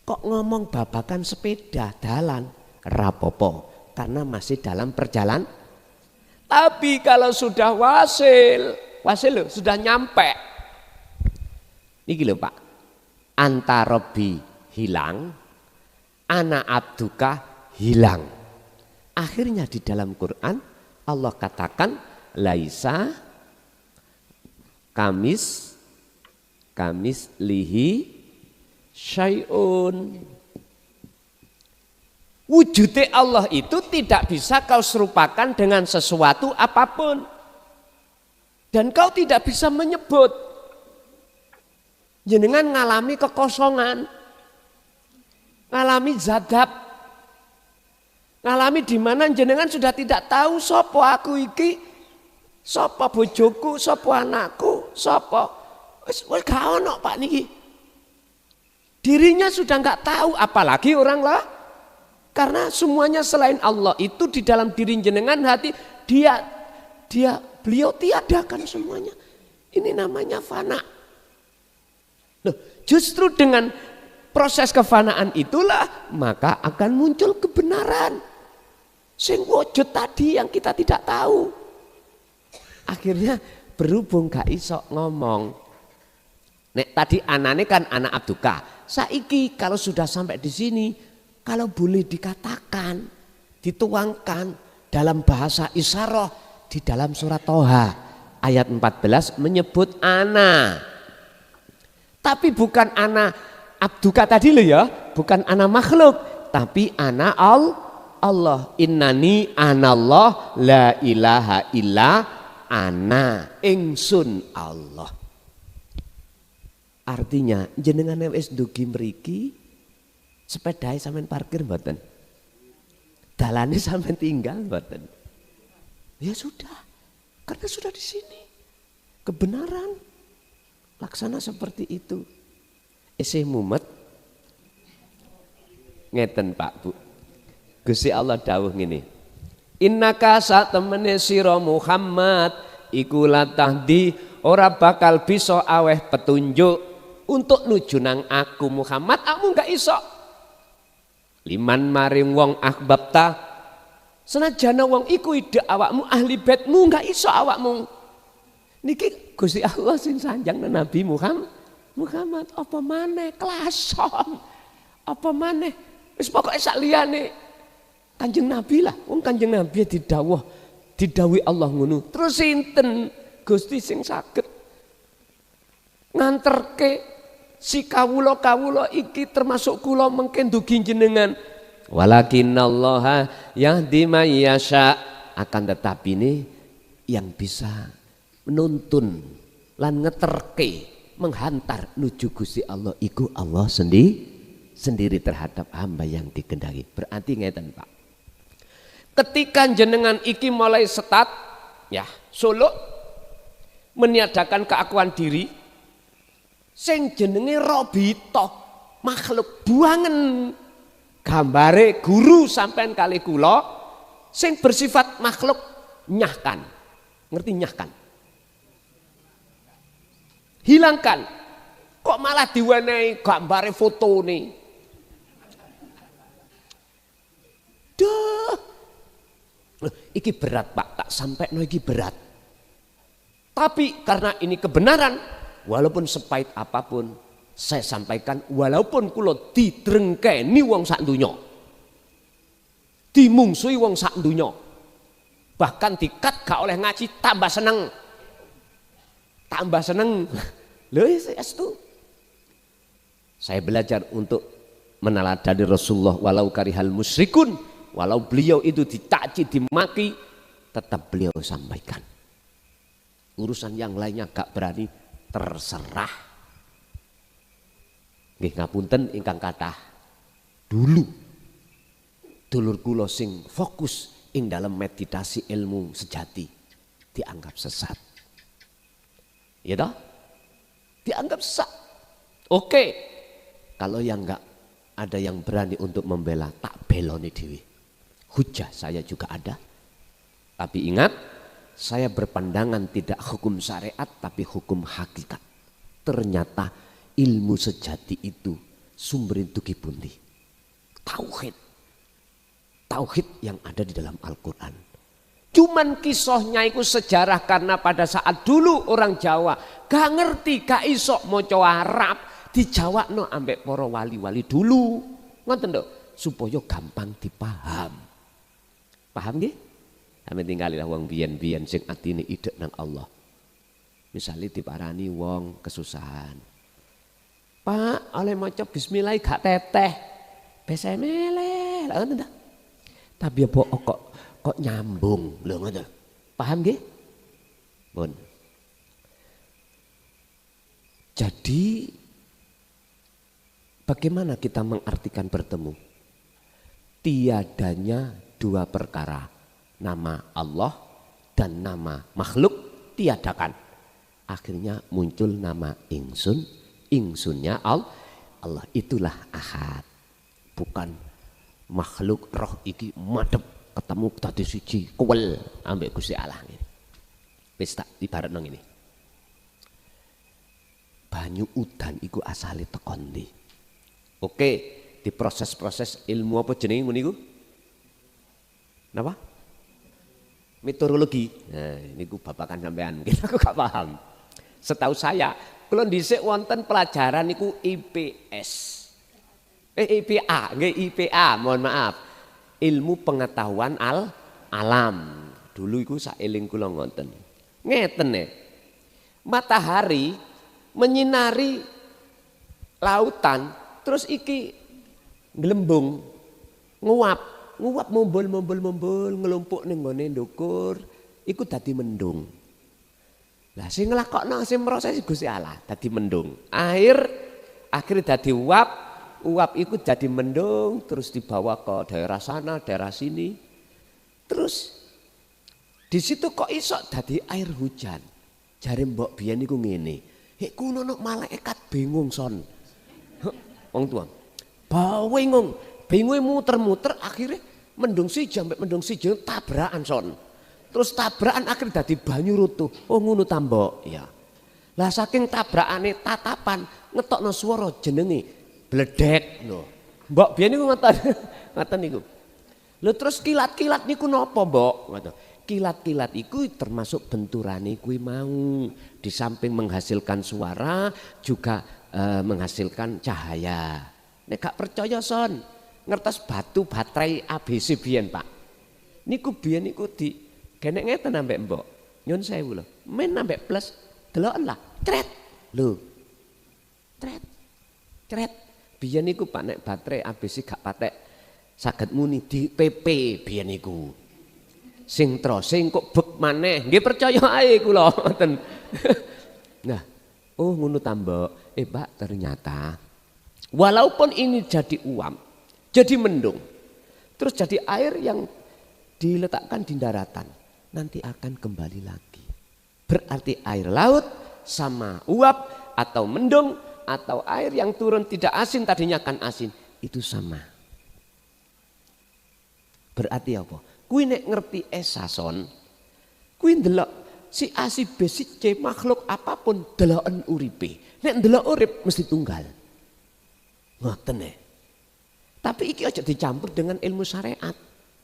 kok ngomong babakan sepeda dalan rapopo karena masih dalam perjalanan. Tapi kalau sudah wasil loh, sudah nyampe. Niki lho Pak. Anta Rabbi hilang, ana abduka hilang. Akhirnya di dalam Quran Allah katakan laisa kamis lihi syai'un. Wujudnya Allah itu tidak bisa kau serupakan dengan sesuatu apapun. Dan kau tidak bisa menyebut. Jenengan ngalami kekosongan. Ngalami zadab. Ngalami di mana jenengan sudah tidak tahu sapa aku iki, sapa bojoku, sapa anakku, sapa. Wis gak ono Pak niki. Dirinya sudah nggak tahu, apalagi orang lah. Karena semuanya selain Allah itu di dalam diri jenengan hati beliau tiadakan semuanya. Ini namanya fana. Loh, justru dengan proses kefanaan itulah maka akan muncul kebenaran. Sing wujud tadi yang kita tidak tahu. Akhirnya berhubung gak iso ngomong. Nek tadi anane kan anak Abduka. Saiki kalau sudah sampai di sini, kalau boleh dikatakan, dituangkan dalam bahasa isyarah di dalam surat Toha ayat 14 menyebut ana. Tapi bukan ana Abduka tadi loh ya, bukan ana makhluk, tapi ana Allah. Innani anallah la ilaha illa ana ingsun Allah. Artinya jenengan wis dugi mriki sepedahe sampean parkir mboten? Dalane sampean tinggal mboten? Ya sudah, karena sudah di sini. Kebenaran laksana seperti itu. Isih mumet ngeten Pak Bu. Gusti Allah dawuh ngene. Innaka satemene sira Muhammad iku latahdi ora bakal bisa aweh petunjuk untuk nuju nang aku Muhammad, kamu gak iso. Liman maring wong ahbabta senajana wong iku ide awakmu ahli baitmu gak iso awakmu. Niki Gusti Allah sing sanjang Nabi Muhammad apa maneh klasom. Apa maneh wis pokoke sak liyane Kanjeng Nabi lah. Wong Kanjeng Nabi didhawuhi Allah ngono. Terus sinten Gusti sing saged nganterke si kawula iki termasuk kula mengke ndugi jenengan. Walakinallaha yahdi may yasha, akan tetapi ini yang bisa menuntun lan ngeterke menghantar nuju Gusti Allah iku Allah sendiri terhadap hamba yang dikehendaki. Berarti ngeten Pak. Ketika jenengan iki mulai setat ya suluk meniadakan keakuan diri, sing jenenge Robito makhluk buangen gambare guru sampean kali kula sing bersifat makhluk nyahkan. Ngerti nyahkan? Hilangkan. Kok malah diwenehi gambare fotone? Duh. Loh, iki berat Pak, tak sampai no iki berat. Tapi karena ini kebenaran, walaupun sepahit apapun saya sampaikan, walaupun kula didrengkeni wong sak donya, dimungsuhi wong sak donya, bahkan dikat gak oleh ngaji tambah seneng. Loh itu saya belajar untuk meneladani Rasulullah walau karihal musyrikun, walau beliau itu dicaci dimaki tetap beliau sampaikan. Urusan yang lainnya gak berani, terserah. Nggih ngapunten ingkang kathah. Dulu dulur kula sing fokus ing dalam meditasi ilmu sejati dianggap sesat. Ya toh? Dianggap sesat. Oke. Kalau yang enggak ada yang berani untuk membela, tak beloni dewi. Hujah saya juga ada. Tapi ingat, saya berpandangan tidak hukum syariat tapi hukum hakikat. Ternyata ilmu sejati itu sumber itu kipundi. Tauhid. Tauhid yang ada di dalam Al-Quran. Cuman kisahnya itu sejarah karena pada saat dulu orang Jawa gak ngerti, gak isok maca Arab, dijawabno ambek para wali-wali dulu. Ngoten lho, supaya gampang dipaham. Paham nggih? Ame tinggalilah wong biyen-biyen sing atine idek nang Allah. Misale diparani wong kesusahan. Pak, oleh maca bismillah gak teteh. Besemele, lha ngoten ta. Tapi apa kok nyambung lho ngoten. Paham nggih? Pun. Jadi bagaimana kita mengartikan bertemu? Tiadanya dua perkara, nama Allah dan nama makhluk tiadakan. Akhirnya muncul nama ingsun, ingsunnya Allah. Allah, itulah ahad. Bukan makhluk roh iki madhep ketemu dadi siji kuwel ambek Gusti Allah ngene. Wis tak ibaratno ngene. Banyu udan iku asale teko ndi? Oke, diproses-proses ilmu apa jenenge ngono iku? Napa? Meteorologi. Nah, niku babakan sampean. Mungkin aku gak paham. Setahu saya, kalau dhisik wonten pelajaran niku IPS. IPA, nggih IPA, mohon maaf. Ilmu pengetahuan alam. Dulu iku saeling kula ngoten. Ngeten matahari menyinari lautan, terus iki nglembung, nguap mumbul ngelumpuk ning nggone ndukur, iku dadi mendung. Lah sing nglakokno sing proses Gusti Allah dadi mendung. Akhirnya dadi uap itu jadi mendung, terus dibawa ke daerah sana, daerah sini. Terus di situ kok iso dadi air hujan. Jare mbok biyen niku ngene. Hek kuno nok malaikat bingung son. Wong tua. Bingung muter-muter akhirnya mendung siji ambek mendung siji tabrakan son. Terus tabrakan akhirnya dadi banyu rutuh. Oh ngono ta mbok? Ya. Lah saking tabrakane tatapan ngetokno swara jenenge bledek lho. Mbok biyen niku ngoten niku. Lho terus kilat-kilat niku napa, Mbok? Ngoten. Kilat-kilat iku termasuk benturane kuwi mau. Di samping menghasilkan suara juga menghasilkan cahaya. Nek gak percaya son, ngertos batu baterai ABC biyen, Pak. Niku biyen niku di genek ngeten ambek Mbok. Nyun sewu lho. Men ambek plus deloken lah. Cret. Lho. Cret. Biyen niku Pak nek baterai ABC gak patek saged muni di PP biyen niku. Sing trosing kok bek maneh. Nggih percaya ae kula ngoten. Nah, oh ngono ta Mbok. Pak ternyata walaupun ini jadi uap, jadi mendung, terus jadi air yang diletakkan di daratan, nanti akan kembali lagi. Berarti air laut sama uap atau mendung atau air yang turun tidak asin tadinya akan asin, itu sama. Berarti apa? Kuwi nek ngerti esason, kuwi ndelok si A si B si C makhluk apapun deloken uripe. Nek ndelok urip mesti tunggal. Ngoten Tapi iki aja dicampur dengan ilmu syariat.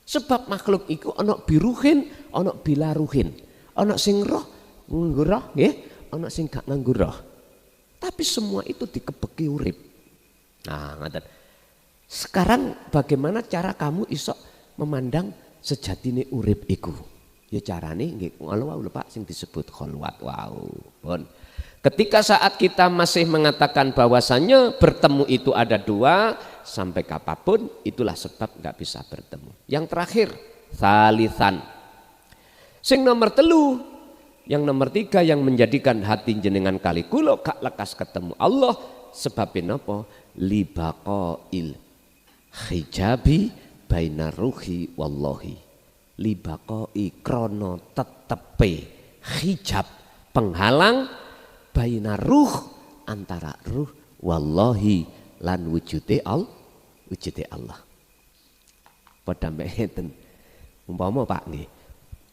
Sebab makhluk iku ana biruhin, ana bilaruhin. Ana sing roh nganggo roh nggih, ana sing gak nganggo roh. Tapi semua itu dikebeki urip. Nah, ngoten. Sekarang bagaimana cara kamu iso memandang sejatine urip iku? Ya carane nggih ngono lho Pak sing disebut kholwat. Wow, pun. Ketika saat kita masih mengatakan bahwasannya bertemu itu ada dua, sampai kapanpun itulah sebab nggak bisa bertemu. Yang terakhir, salisan. Sing nomor telu, yang nomor tiga yang menjadikan hati jenengan kali kulo gak lekas ketemu Allah sebabin apa? Libaqail hijabi baina ruhi wallahi. Libaqai krono tetepe hijab penghalang baina ruh antara ruh wallahi lan wujude Allah. Padha mbeken umpama Pak nggih.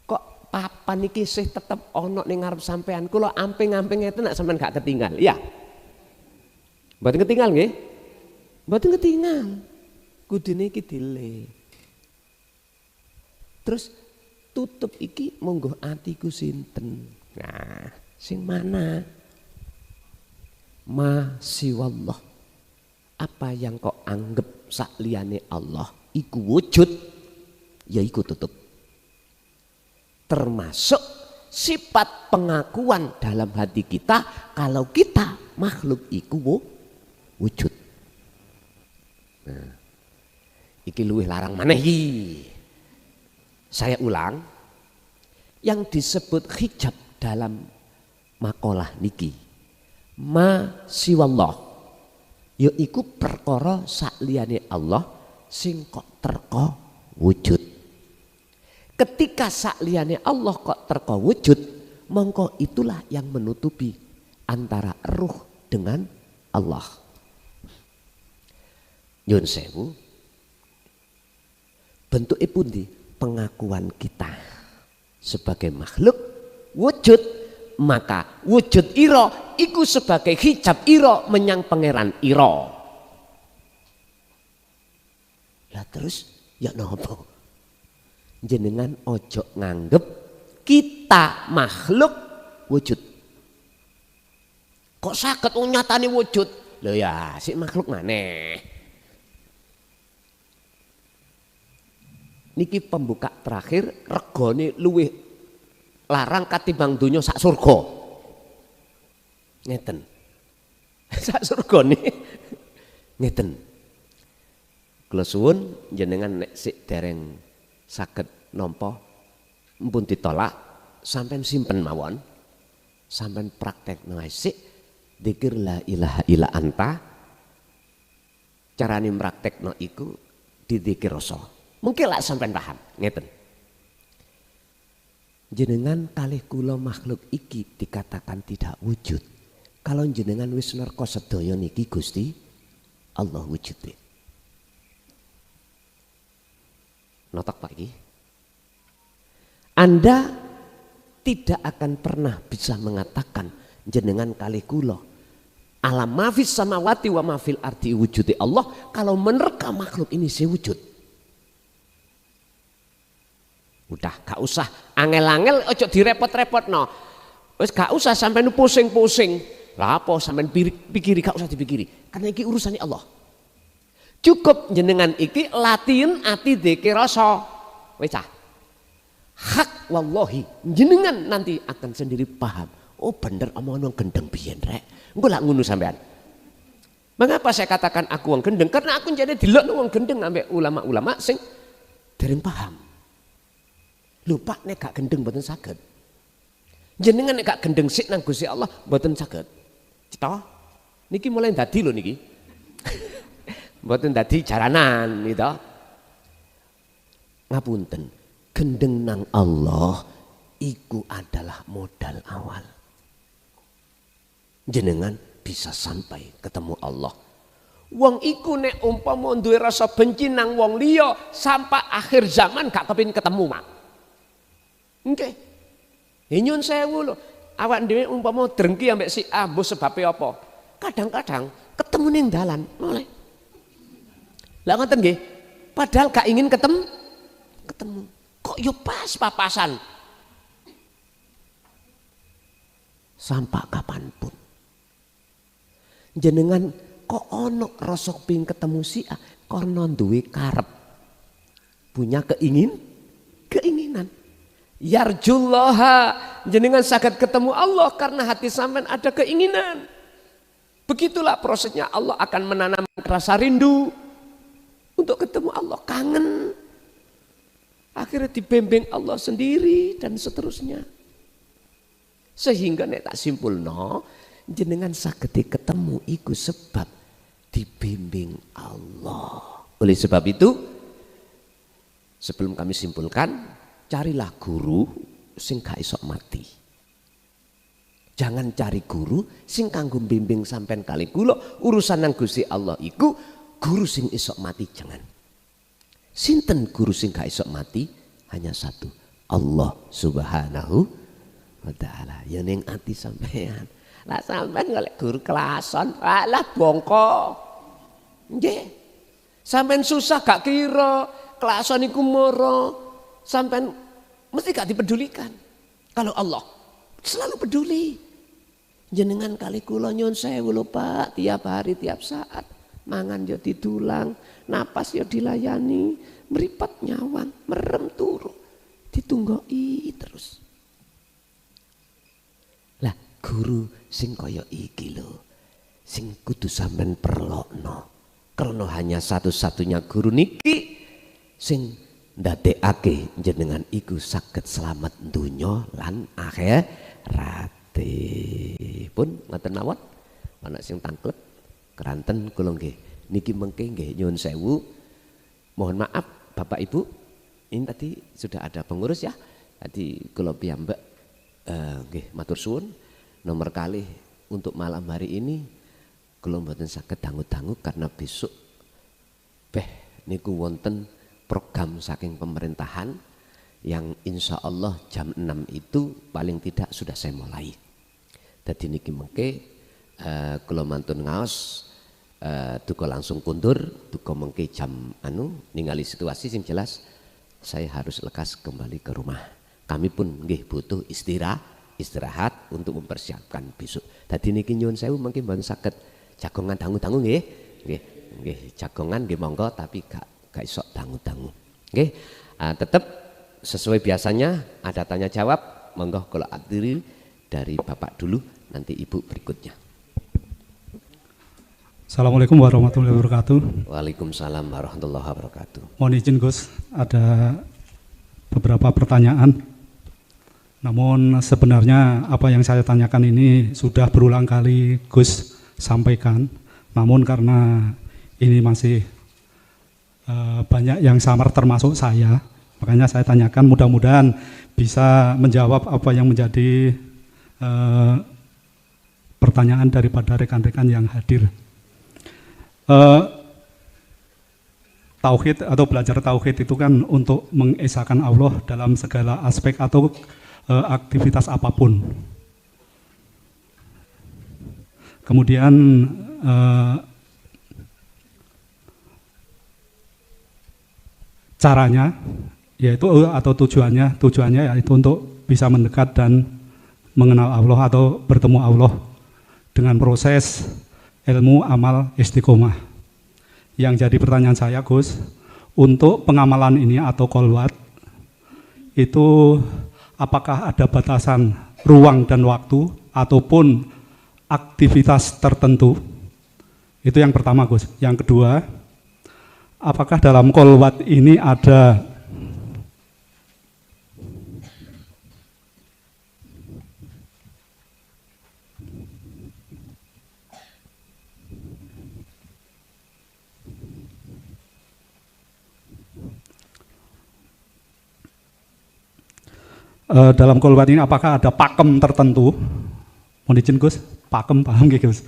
Kok papan iki isih tetep ana ning ngarep sampean. Kula amping-amping ngeten nek sampean gak ketinggal. Ya. Mboten ketinggal nggih? Mboten ketinggal. Kudune iki dile. Terus tutup iki monggo atiku sinten. Nah, sing mana? Ma siwallah. Apa yang kau anggap sakliyane Allah iku wujud, ya iku tutup. Termasuk sifat pengakuan dalam hati kita kalau kita makhluk iku wujud. Nah, iki luwih larang maneh iki. Saya ulang, yang disebut hijab dalam makalah niki ma siwallah yaiku perkara sakliyane Allah sing kok terko wujud. Ketika sakliyane Allah kok terko wujud, mongko itulah yang menutupi antara ruh dengan Allah. Nyun sewu. Bentuk pundi? Pengakuan kita sebagai makhluk wujud, maka wujud ira iku sebagai hijab ira menyang pangeran ira. Lah terus ya nopo? Jenengan ojo nganggep kita makhluk wujud. Kok saged nyatane wujud? Lho ya, si makhluk maneh. Niki pembuka terakhir, regane luwih larang katimbang donya sak surga. Ngeten. Sak surgane. Ngeten. Kula suwun jenengan nek sik dereng saged nampa mpun ditolak sampean simpen mawon. Sampean praktekno sik dzikir la ilaha illa anta. Carane praktekno iku didzikir rasa. Mungkin lah sampai paham, ngeten. Jenengan kalih kula makhluk iki dikatakan tidak wujud. Kalau jenengan wis nerka sedaya niki Gusti Allah wujude. Notok Pak iki. Anda tidak akan pernah bisa mengatakan jenengan kalih kula alam mafis samawati wa mafil ardi wujudi Allah kalau menerka makhluk ini sewujud. Udah gak usah angel-angel, ojo direpot-repot no. Wis gak usah sampai pusing-pusing. Lah apa sampai pikiri, gak usah dipikiri. Karena iki urusannya Allah. Cukup jenengan iki latihan ati dzikir rasa. Wis ah. Hak wallahi jenengan nanti akan sendiri paham. Oh bener omongan wong gendeng biyen rek. Engko lak ngono sampean. Mengapa saya katakan aku wong gendeng? Karena aku jadi dilok wong gendeng ambek ulama-ulama sing dereng paham. Lupa nek gak gendeng mboten saged. Jenengan nek gak gendeng sik nang Gusti Allah mboten saged. Cita niki mulai dadi lho niki. Mboten dadi jaranan gitu. Ngapunten, gendeng nang Allah iku adalah modal awal. Jenengan bisa sampai ketemu Allah. Wong iku nek umpama duwe rasa benci nang wong liya sampai akhir zaman gak kepin ketemu mak. Nggih. Nyun sewu lho. Awak dhewe umpama drengki ambek si A mbok sebabe apa? Kadang-kadang ketemu ning dalan, oleh. Lah ngoten nggih. Padahal gak ingin ketemu. Kok yo pas papasan. Sampai kapanpun. Jenengan kok ono rasa ping ketemu si A karena duwe karep. Punya keinginan. Yarjullaha jenengan saged ketemu Allah karena hati sampean ada keinginan. Begitulah prosesnya Allah akan menanam rasa rindu untuk ketemu Allah, kangen. Akhirnya dibimbing Allah sendiri dan seterusnya. Sehingga nek tak simpulno jenengan saged ketemu iku sebab dibimbing Allah. Oleh sebab itu sebelum kami simpulkan, carilah guru sing gak iso mati. Jangan cari guru sing kanggo bimbing sampean kali kula urusan nang Gusti Allah iku guru sing iso mati jangan. Sinten guru sing gak iso mati? Hanya satu, Allah Subhanahu wa taala. Ya ning ati sampean. Lah sampean golek guru kelason, lah bongko. Nggih. Sampean susah gak kira kelason iku moro. Sampai mesti gak dipedulikan. Kalau Allah selalu peduli. Jenengan kali kula nyun sewu lho Pak, tiap hari tiap saat mangan yo ditulang, napas yo dilayani, meripat nyawang, merem turu, ditunggoi terus. Lah guru sing kaya iki lho, sing kudu sampean perlokno. Karena hanya satu-satunya guru niki sing ndadekake jenengan iku saged selamat donya lan akhirate. Pun ngoten mawon. Ana sing tangklet keranten kula nggih. Niki mengke nggih nyuwun sewu. Mohon maaf Bapak Ibu. Ini tadi sudah ada pengurus ya. Tadi kula piyambak nggih matur suwun. Nomor kalih untuk malam hari ini kula mboten saged dangu-dangu karena besok kabeh niku wonten program saking pemerintahan yang insya Allah jam 6 itu paling tidak sudah saya mulai. Dadi niki mengke kula mantun ngaos duka langsung kundur, duka mengke jam ningali situasi sing jelas saya harus lekas kembali ke rumah. Kami pun nggih butuh istirahat untuk mempersiapkan besok. Dadi niki nyuwun sewu mengke mboten saged jagongan dangu-dangu nggih. Nggih, jagongan nggih monggo tapi gak iso dangu-dangu. Nggih. Tetap sesuai biasanya ada tanya jawab, monggo kula aturi dari Bapak dulu, nanti Ibu berikutnya. Assalamualaikum warahmatullahi wabarakatuh. Waalaikumsalam warahmatullahi wabarakatuh. Mohon izin Gus, ada beberapa pertanyaan. Namun sebenarnya apa yang saya tanyakan ini sudah berulang kali Gus sampaikan. Namun karena ini masih banyak yang samar termasuk saya, makanya saya tanyakan, mudah-mudahan bisa menjawab apa yang menjadi pertanyaan daripada rekan-rekan yang hadir. Tauhid atau belajar tauhid itu kan untuk mengesahkan Allah dalam segala aspek atau aktivitas apapun. Kemudian caranya yaitu atau tujuannya yaitu untuk bisa mendekat dan mengenal Allah atau bertemu Allah dengan proses ilmu, amal, istiqomah. Yang jadi pertanyaan saya Gus, untuk pengamalan ini atau kholwat itu apakah ada batasan ruang dan waktu ataupun aktivitas tertentu? Itu yang pertama Gus. Yang kedua, apakah dalam kholwat ini ada dalam kholwat ini apakah ada pakem tertentu? Mohon izin Gus, pakem paham gak Gus?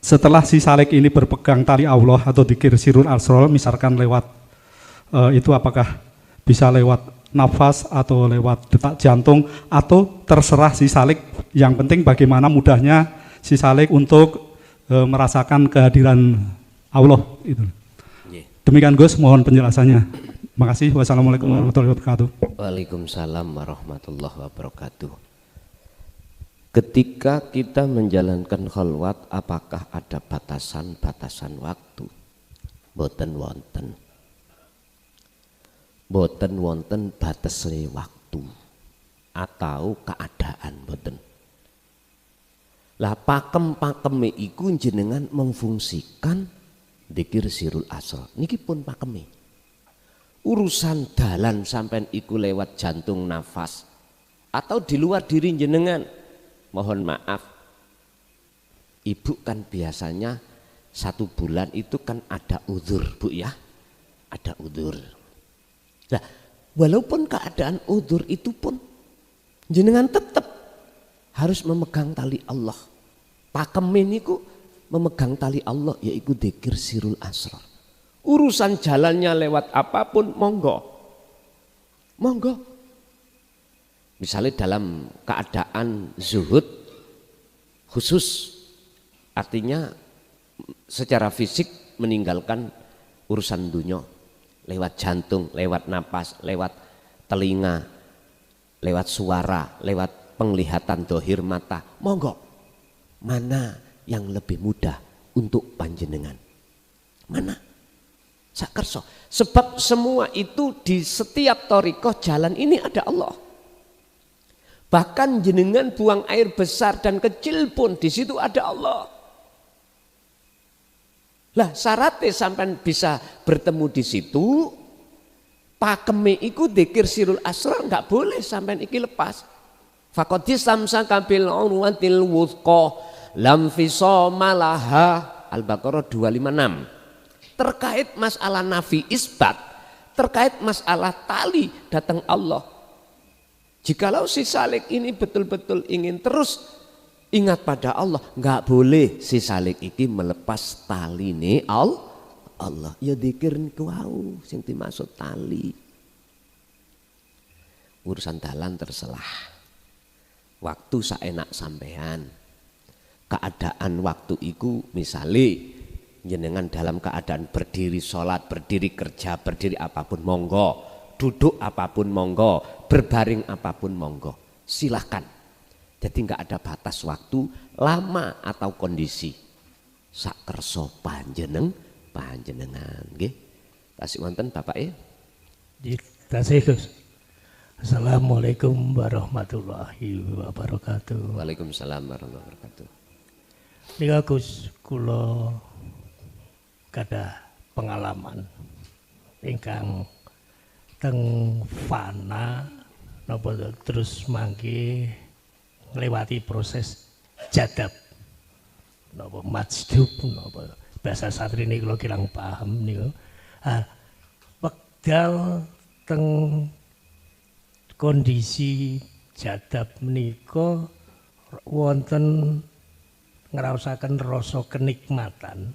Setelah si salik ini berpegang tali Allah atau dikir sirul asrol, misalkan lewat itu apakah bisa lewat nafas atau lewat detak jantung atau terserah si salik, yang penting bagaimana mudahnya si salik untuk merasakan kehadiran Allah itu. Demikian Gus, mohon penjelasannya. Terima kasih. Wassalamualaikum warahmatullahi wabarakatuh. Waalaikumsalam warahmatullahi wabarakatuh. Ketika kita menjalankan kholwat, apakah ada batasan-batasan waktu? Boten wonten. Boten wonten batasnya waktu atau keadaan boten. Lah pakem-pakeme iku jenengan memfungsikan dzikir sirul asra. Niki pun pakeme. Urusan dalan sampean iku lewat jantung, nafas atau di luar diri jenengan, mohon maaf, ibu kan biasanya 1 bulan itu kan ada udzur Bu ya, ada udzur. Nah walaupun keadaan udzur itu pun jenengan tetap harus memegang tali Allah. Pakeme niku memegang tali Allah yaitu dzikir sirul asrar. Urusan jalannya lewat apapun monggo. Monggo. Misalnya dalam keadaan zuhud khusus, artinya secara fisik meninggalkan urusan dunia, lewat jantung, lewat napas, lewat telinga, lewat suara, lewat penglihatan dohir mata, monggo. Mana yang lebih mudah untuk panjenengan? Mana? Sakerso. Sebab semua itu di setiap thariqah jalan ini ada Allah. Bahkan jenengan buang air besar dan kecil pun di situ ada Allah. Lah syaratnya sampai bisa bertemu di situ, pakeme iku dzikir sirul asrar nggak boleh sampai iki lepas. Faqadis samsaka bil urwatil wuthqa lam fisama laha. Al-Baqarah 256. Terkait masalah nafi isbat, terkait masalah tali datang Allah. Jikalau si salik ini betul-betul ingin terus Ingat pada Allah, nggak boleh si salik iki melepas taline Allah. Ya dzikir niku wau sing dimaksud tali. Urusan dalan terselah. Waktu saenak sampean. Keadaan waktu iku misale jenengan dalam keadaan berdiri sholat, berdiri kerja, berdiri apapun monggo, duduk apapun monggo, berbaring apapun monggo, silahkan. Jadi nggak ada batas waktu, lama atau kondisi. Sak kerso panjenengan, nggih. Kasih wonten Bapak ya. Tasih Gus. Assalamualaikum warahmatullahi wabarakatuh. Waalaikumsalam warahmatullahi wabarakatuh. Nika Gus, kula kada pengalaman ingkang teng fana napa terus mangke nglewati proses jadab napa majdub napa bahasa satrine kula kirang paham niku. Wekdal teng kondisi jadab menika wonten ngraosaken rasa kenikmatan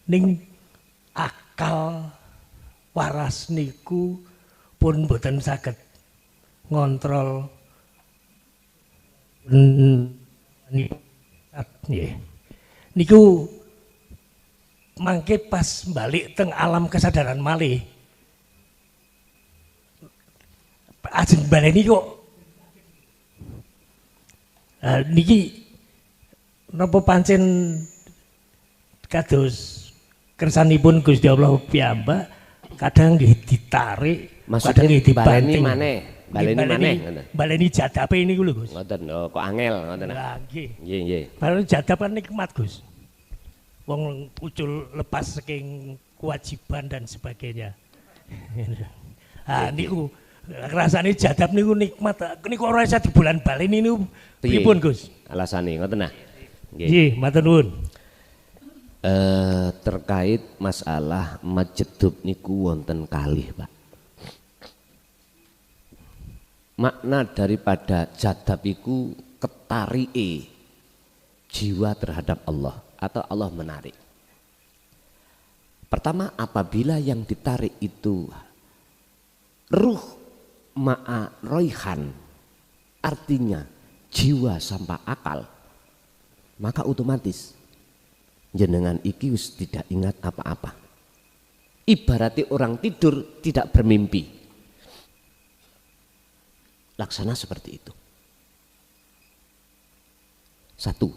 ning akal waras niku pun boten saged ngontrol niku mangke pas balik teng alam kesadaran malih ajeng baleni kok niki napa pancen kados kersanipun Gusti Allah piyambak kadang nggih ditarik, kadang nggih dibanting. Baleni jadape niku lho Gus. Ngoten kok angel ngoten. Lah nggih. Nggih. Baleni jadap kan nikmat Gus. Wong ucul lepas saking kewajiban dan sebagainya. Niku rasane jadap niku nikmat. Niku ora isa di bulan baleni niku pripun Gus? Alasane ngoten nah. Nggih, matur nuwun. Terkait masalah majedub niku wonten kalih, Pak. Makna daripada jadab iku ketarike jiwa terhadap Allah atau Allah menarik. Pertama, apabila yang ditarik itu ruh ma'a roihan, artinya jiwa sampai akal, maka otomatis jenengan iki wis tidak ingat apa-apa. Ibaratnya orang tidur tidak bermimpi. Laksana seperti itu. Satu.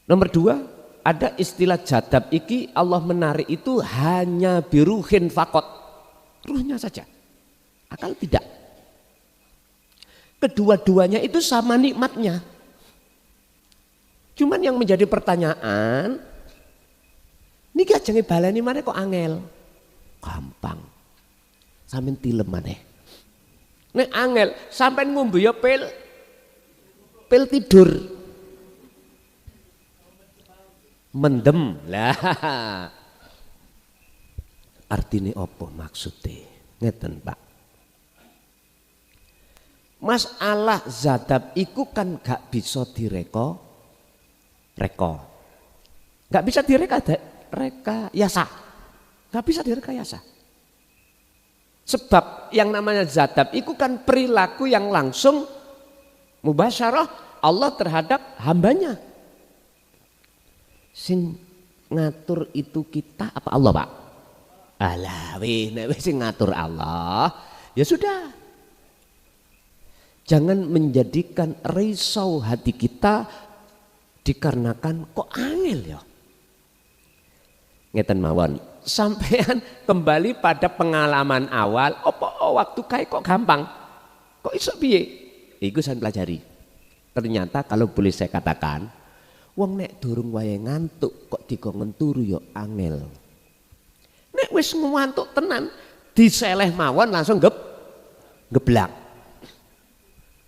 Nomor dua, ada istilah jadab iki Allah menarik itu hanya biruhin fakot. Ruhnya saja. Akal tidak. Kedua-duanya itu sama nikmatnya. Cuman yang menjadi pertanyaan, niki ajenge baleni maneh kok angel. Gampang. Sampeyan tilem maneh. Nek angel, sampeyan ngombe ya pil tidur. Mendem. Lah. Artine apa maksudnya? Ngeten, Pak. Masalah zadab iku kan gak bisa direka. Gak bisa direkayasa. Gak bisa direkayasa. Sebab yang namanya zadab itu kan perilaku yang langsung mubasyarah Allah terhadap hambanya. Sing ngatur itu kita apa Allah, Pak? Alah, nek sing ngatur Allah, ya sudah. Jangan menjadikan risau hati kita dikarenakan kok angel ya. Ngeten mawon. Sampean kembali pada pengalaman awal, waktu kayak kok gampang, kok iso piye? Iku saya pelajari. Ternyata kalau boleh saya katakan, wong nek durung wayahe ngantuk kok dikongkon turu yo angel. Nek wis ngantuk tenan, diseleh mawon langsung geblak.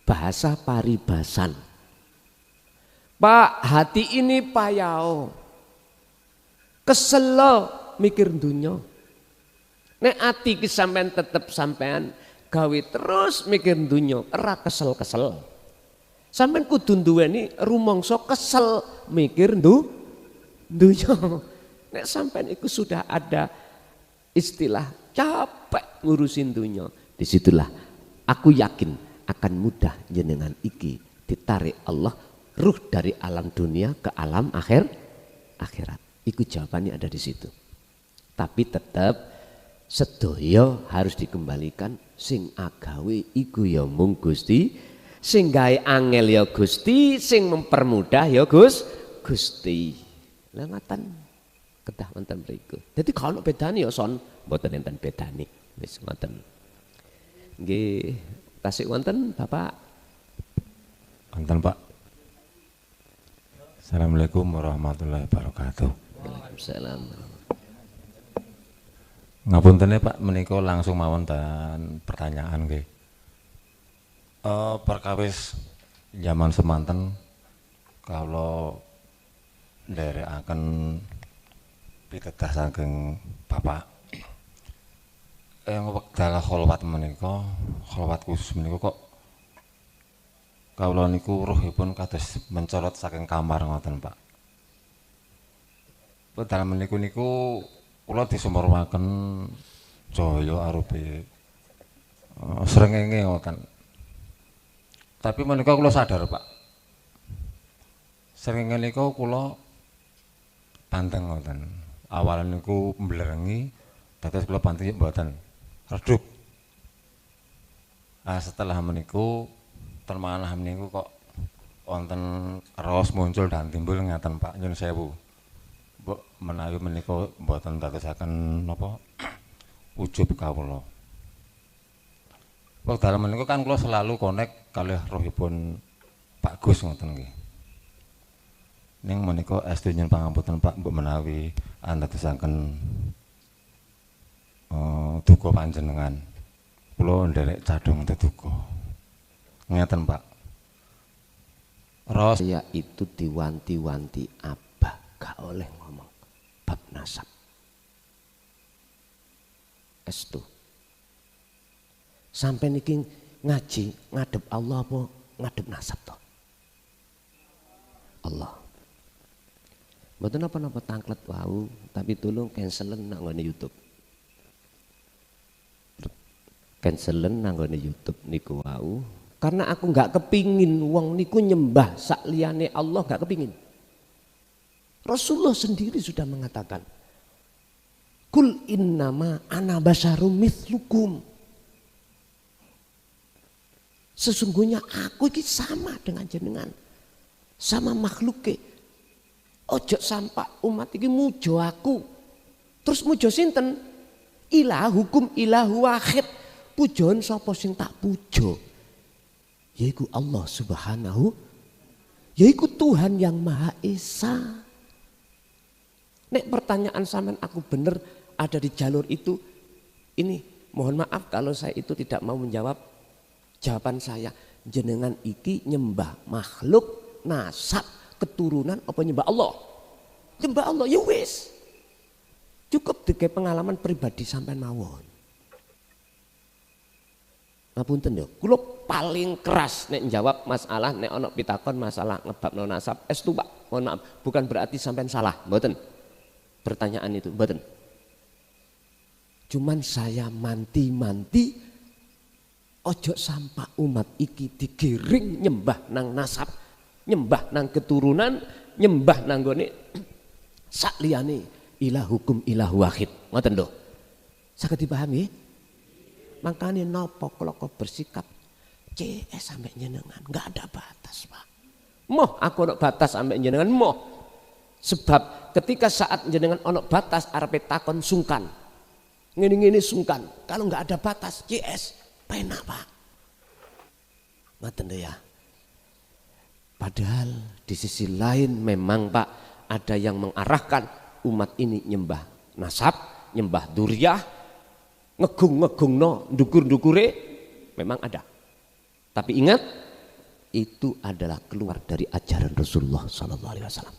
Bahasa paribasan. Pak, hati ini payau. Kesel mikir dunya. Nek ati ki sampean tetep sampean gawe terus mikir dunya, ora kesel-kesel. Sampeyan kudu duweni rumangsa kesel mikir dunya. Nek sampeyan iku sudah ada istilah capek ngurusin dunya, disitulah aku yakin akan mudah jenengan iki ditarik Allah ruh dari alam dunia ke alam akhirat. Iku jawabannya ada di situ. Tapi tetap sedaya harus dikembalikan sing agawe iku ya mung Gusti, sing gawe angel ya Gusti, sing mempermudah ya Gusti. Lah ngoten kedah wonten mriku. Dadi kalau bedane ya son mboten enten bedane. Wis ngoten. Nggih, tasik wonten Bapak. Wonten Pak. Assalamualaikum warahmatullahi wabarakatuh. Waalaikumsalam. Ngapunten Pak, menika langsung mawon dan pertanyaan nggih. Perkawis zaman semanten kalau nderekaken pitedah saking Bapak wekdal kholwat menika, kholwat khusus menika kok kawula niku ruhipun kados mencolot saking kamar ngoten Pak. Wekdal menika niku kula disumurwaken cahya arupi srengenge ngoten. Tapi menika kula sadar Pak. Srengenge niku kula panteng ngoten. Awal niku mblerengi, dados kula panteng mboten redup. Setelah meniku termanah meniku kok wonten raos muncul dan timbul ngaten Pak, nyun sewu. Mbok menawi menika mboten dadosaken napa ujub kawula. Wekdal menika kan kula selalu konek kalih rohipun Pak Gus ngoten nggih. Ning menika estu nyun pangapunten Pak, mbok menawi andadosaken duka panjenengan. Kula nderek cadhong teduka. Ngeten Pak. Saya itu diwanti-wanti abah gak oleh ngomong bab nasab. Estu. Sampai niki ngaji ngadep Allah apa ngadep nasab toh? Allah. Mboten napa-napa tangklet wau, tapi tolong cancelen nang ngene YouTube. Cancelen nang ngene YouTube niku wau, karena aku nggak kepingin wong niku nyembah sak liyane Allah, nggak kepingin. Rasulullah sendiri sudah mengatakan, Kul innama ana basyarum mithlukum. Sesungguhnya aku ini sama dengan jenengan, sama makhluknya. Ojo sampai umat ini mujo aku, terus mujo sinten? Ilahukum ilahu wahid. Pujon sapa sing tak pujo? Yaiku Allah subhanahu, yaiku Tuhan yang Maha Esa. Nek pertanyaan sampean aku bener ada di jalur itu, ini mohon maaf kalau saya itu tidak mau menjawab. Jawaban saya, jenengan iki nyembah makhluk, nasab, keturunan apa nyembah Allah? Nyembah Allah, ya wis. Cukup dengan pengalaman pribadi sampean mawon. Ngapunten yo, kula paling keras nek jawab masalah nek ana pitakon masalah ngebabno nasab estu Pak. Mohon maaf, bukan berarti sampean salah, mboten. Pertanyaan itu mboten. Cuman saya manti-manti ojo sampai umat iki digiring nyembah nang nasab, nyembah nang keturunan, nyembah nang gone sak liyane ilahukum ilahu wahid. Ngoten lho. Saged dipahami? Makanya nopo kula kok bersikap CS sampai jenengan, enggak ada batas, Pak. Moh aku ono batas sampai jenengan moh. Sebab ketika saat jenengan ono batas arepe takon sungkan. Ngene-ngene sungkan. Kalau enggak ada batas CS penak Pak. Ngoten ya. Padahal di sisi lain memang Pak ada yang mengarahkan umat ini nyembah nasab, nyembah duriyah, ngegung-ngegungno, ndukur-ndukure memang ada. Tapi ingat itu adalah keluar dari ajaran Rasulullah sallallahu alaihi wasallam.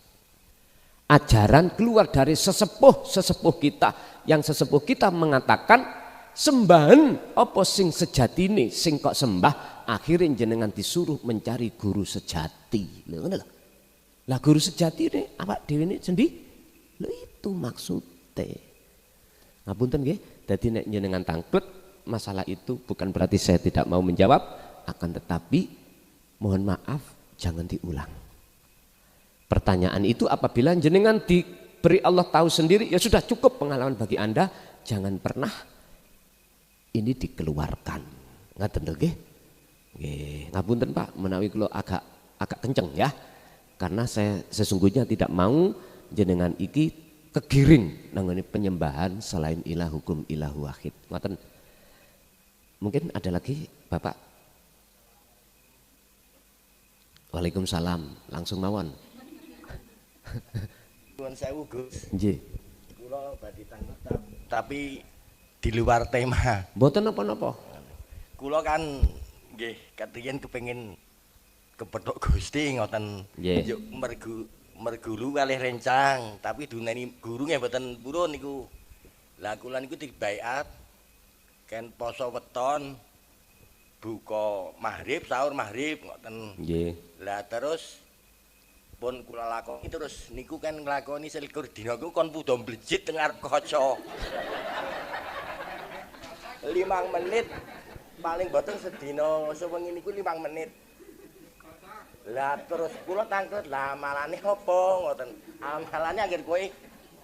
Ajaran keluar dari sesepuh kita yang sesepuh kita mengatakan sembahan apa sing sejatine sing kok sembah, akhirnya jenengan disuruh mencari guru sejati. Lho ngono lho. Lah guru sejati ini awak dhewe ini sendiri. Lho itu maksudnya. Ngapunten nggih, dadi nek jenengan tangklet masalah itu bukan berarti saya tidak mau menjawab, akan tetapi mohon maaf jangan diulang. Pertanyaan itu apabila jenengan diberi Allah tahu sendiri, ya sudah cukup pengalaman bagi Anda, jangan pernah ini dikeluarkan. Ngaten lho nggih. Nggih, ngapunten Pak, menawi kula agak kenceng ya. Karena saya sesungguhnya tidak mau jenengan iki kegiring nangani penyembahan selain ilah hukum ilahu wahid. Ngoten. Mungkin ada lagi Bapak. Waalaikumsalam, langsung mawon. Nuwun sewu Gus. Nggih. Kula badhe tangkep tapi di luar tema. Mboten napa-napa. Kula kan nggih ketiyen kepengin kepethuk Gusti ngoten. Nggih. Yuk merguru kalih rencang, tapi duneni guru nggih mboten purun niku. Lah kula niku dibaiat ken poso weton buka maghrib, sahur maghrib ngoten. Nggih. Lah terus pun kula lakoni terus niku kan nglakoni selikur dina ku kon pudo mlejit teng arep kaca. 5 menit paling boten sedina sewengi niku 5 menit. Lah terus kula tangklet lah amalane apa ngoten. Amalane anggere kowe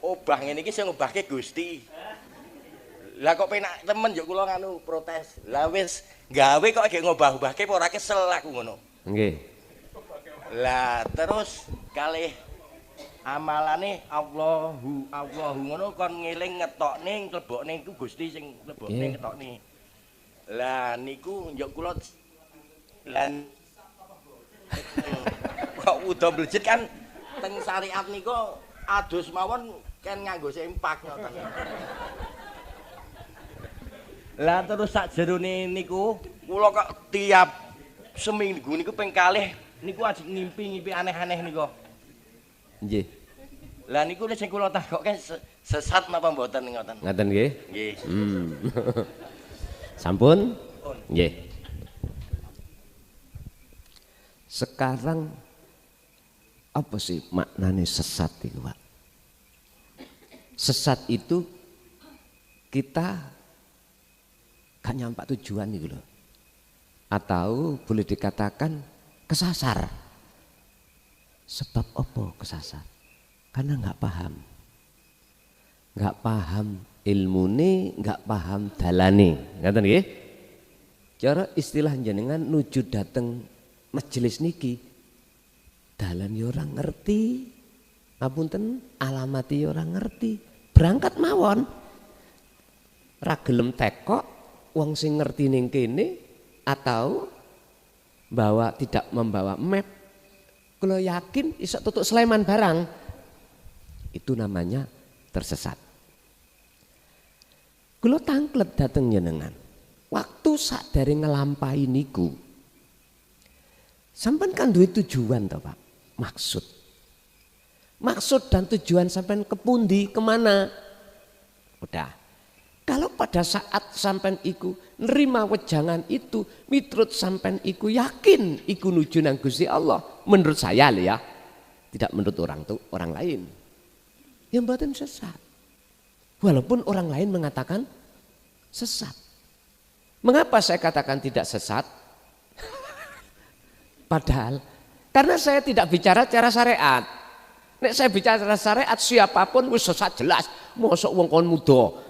obah ngene iki sing ngobahke Gusti. Lah kok penak temen yo kula nganu protes. Lah wis gawe kok gek ngobah-obahke ora kesel aku ngono. Nggih. Lah terus kalih amalane Allahu ngono kon ngeling ngetokne klebokne iku Gusti sing klebokne ngetokne. Lah niku yo kula lan kok udah mlejit kan teng syariat niku adus mawon kan nganggo sempak ngoten. Lah terus sakjerone niku kula kok tiap seminggu niku ping kalih niku ajeng ngimpi aneh-aneh niku. Nggih. Lah niku sing kula takokke sesat napa mboten ngoten. Ngaten nggih? Nggih. Sampun? Nggih. Sekarang apa sih maknanya sesat itu, Pak? Sesat itu kita gak nyampak tujuan gitu loh. Atau boleh dikatakan kesasar. Sebab apa kesasar? Karena nggak paham. Nggak paham ilmune, nggak paham dalane. Ngaten nggih? Cara istilah jenengan nuju dateng majelis niki dalan yo ora ngerti, ngapunten alamati yo ora ngerti, berangkat mawon ra gelem tekok wong sing ngerti ning kene atau tidak membawa map. Kalau yakin iso tutuk Sleman barang, itu namanya tersesat. Kalau tangklet dateng jenengan, waktu sak dari ngelampahi niku, sampean kan duwe tujuan toh Pak, maksud dan tujuan sampean ke pundi, kemana? Udah. Kalau pada saat sampean iku nerima wejangan itu, miturut sampean iku yakin iku nuju nang Gusti Allah, menurut saya lho ya, tidak menurut orang lain, yang mboten sesat. Walaupun orang lain mengatakan sesat. Mengapa saya katakan tidak sesat? Padahal karena saya tidak bicara cara syariat. Nek saya bicara cara syariat siapapun wis sesat jelas. Mosok wong kon muda.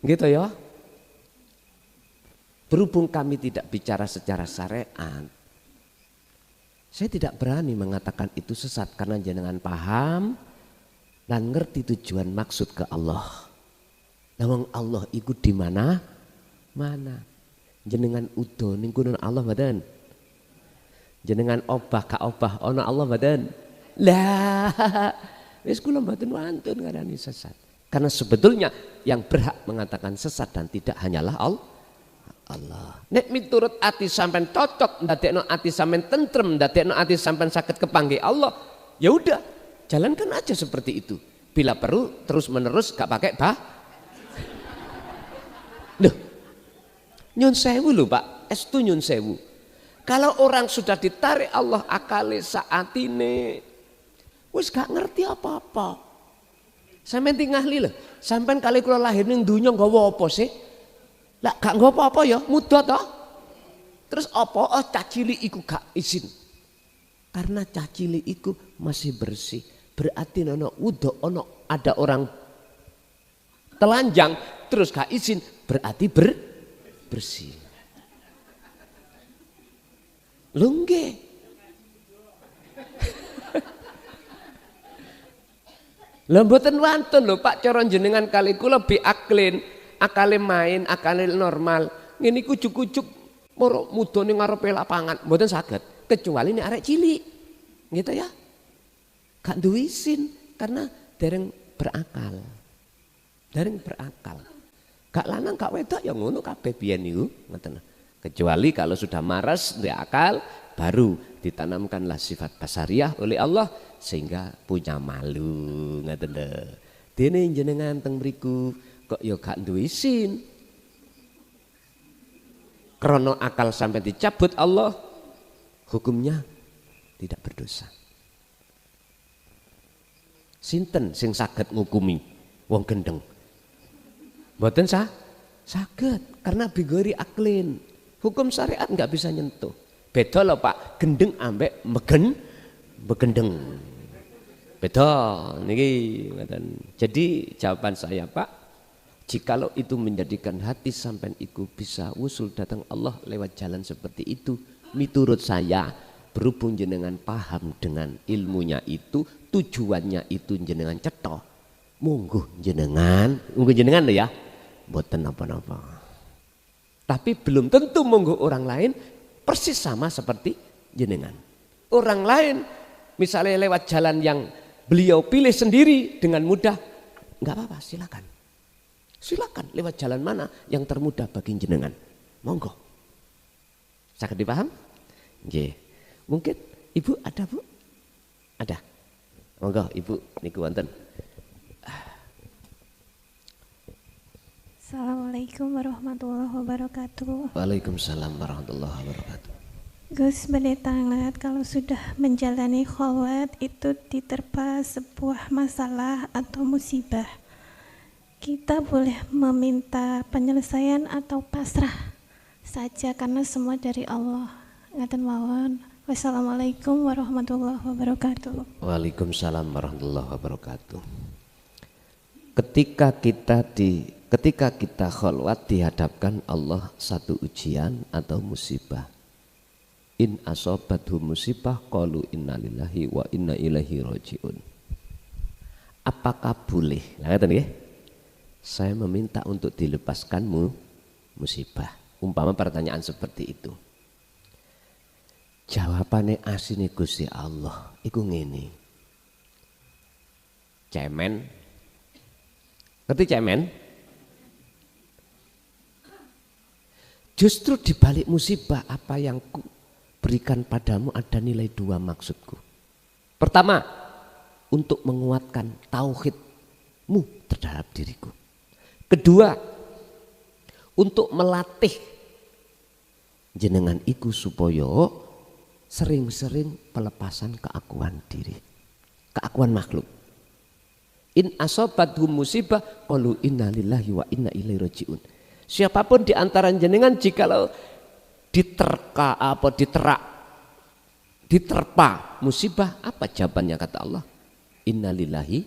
Gitu ya. Berhubung kami tidak bicara secara syariat, saya tidak berani mengatakan itu sesat karena jenengan paham dan ngerti tujuan maksud ke Allah. Nawang Allah ikut di mana? Mana? Jenengan udo ning kunun Allah badan. Jenengan obah ka obah ana Allah badan. Lah, wis kula mboten wantun ngarani sesat. Karena sebetulnya yang berhak mengatakan sesat dan tidak hanyalah Allah. Nek miturut ati sampean cocok, ndadekno ati sampean tentrem, ndadekno ati sampean saged kepanggih Allah, ya udah, jalankan aja seperti itu. Bila perlu terus menerus gak pakai Loh, nyun sewu lho Pak, estu nyun sewu. Kalau orang sudah ditarik Allah akale saatine, wis gak ngerti apa-apa. Sampeyan tinggali lho, sampeyan kali kula lahir ning donya nggawa apa sih? Lah gak nggawa apa-apa ya, muda toh. Terus apa? Oh, cacili iku gak izin. Karena cacili iku masih bersih. Berarti ono udah ono ada orang telanjang terus gak izin, berarti bersih. Lungge. Lha mboten wonten lho Pak cara jenengan kali kula bi aklin, akale main, akale normal. Ngene iku ujug-ujug moro mudane ngarepe lapangan, mboten saged kecuali nek arek cilik. Gitu ya. Gak duwe izin karena dereng berakal. Dereng berakal. Gak lanang gak wedok ya ngono kabeh biyen niku, ngoten. Kecuali kalau sudah maras, dia akal, baru ditanamkanlah sifat basariah oleh Allah sehingga punya malu, ngoten lho. Dene jenengan teng mriku kok ya gak duwe izin. Krana akal sampai dicabut Allah, hukumnya tidak berdosa. Sinten sing saged ngukumi wong gendeng? Mboten saged karena bigori aklin. Hukum syariat nggak bisa nyentuh. Beda loh Pak, gendeng ambek begendeng. Beda niki. Jadi jawaban saya Pak, jikalau itu menjadikan hati sampean iku bisa usul datang Allah lewat jalan seperti itu, miturut saya berhubung jenengan paham dengan ilmunya itu, tujuannya itu jenengan cetok, monggo jenengan lho ya, mboten napa-napa. Tapi belum tentu monggo orang lain persis sama seperti jenengan. Orang lain misalnya lewat jalan yang beliau pilih sendiri dengan mudah, nggak apa-apa, silakan. Silakan lewat jalan mana yang termudah bagi jenengan. Monggo. Saged dipaham? Nggih. Mungkin Ibu ada Bu? Ada. Monggo Ibu niku wonten. Assalamualaikum warahmatullahi wabarakatuh. Waalaikumsalam warahmatullahi wabarakatuh. Gus Pendeta ngeliat kalau sudah menjalani khalwat itu diterpa sebuah masalah atau musibah, kita boleh meminta penyelesaian atau pasrah saja karena semua dari Allah. Ngaten mawon. Wassalamualaikum warahmatullahi wabarakatuh. Waalaikumsalam warahmatullahi wabarakatuh. Ketika kita khalwat dihadapkan Allah satu ujian atau musibah. In asobathum musibah qalu innalillahi wa inna ilaihi rajiun. Apakah boleh? Nah, kata nih, saya meminta untuk dilepaskanmu musibah. Umpama pertanyaan seperti itu. Jawabannya asine Gusti Allah iku ngene. Cemen. Ngerti cemen? Justru di balik musibah apa yang ku berikan padamu ada nilai dua maksudku. Pertama, untuk menguatkan tauhidmu terhadap diriku. Kedua, untuk melatih jenengan iku supaya sering-sering pelepasan keakuan diri, keakuan makhluk. In asobathum musibah qalu innalillahi wa inna ilaihi rajiun. Siapapun di antara jenengan jikalau diterpa musibah, apa jawabannya kata Allah? Innalillahi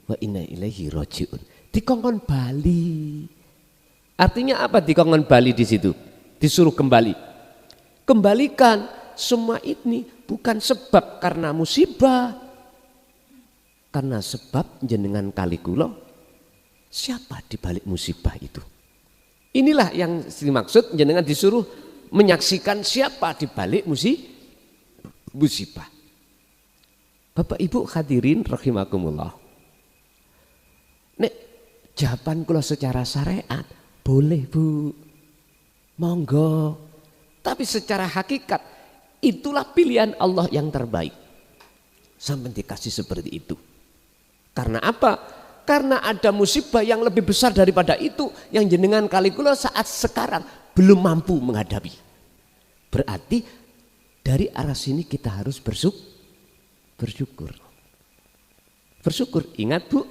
wa inna ilaihi rajiun. Dikongkon bali. Artinya apa dikongkon bali di situ? Disuruh kembali. Kembalikan semua ini bukan sebab karena musibah, karena sebab jenengan kali kula siapa di balik musibah itu. Inilah yang dimaksud jenengan disuruh menyaksikan siapa di balik musibah. Bapak Ibu hadirin rahimakumullah. Nek jawaban kula secara syariat boleh Bu, monggo. Tapi secara hakikat itulah pilihan Allah yang terbaik. Sampai dikasih seperti itu. Karena apa? Karena ada musibah yang lebih besar daripada itu yang jenengan kali kula saat sekarang belum mampu menghadapi. Berarti dari arah sini kita harus bersyukur. Bersyukur. Ingat Bu,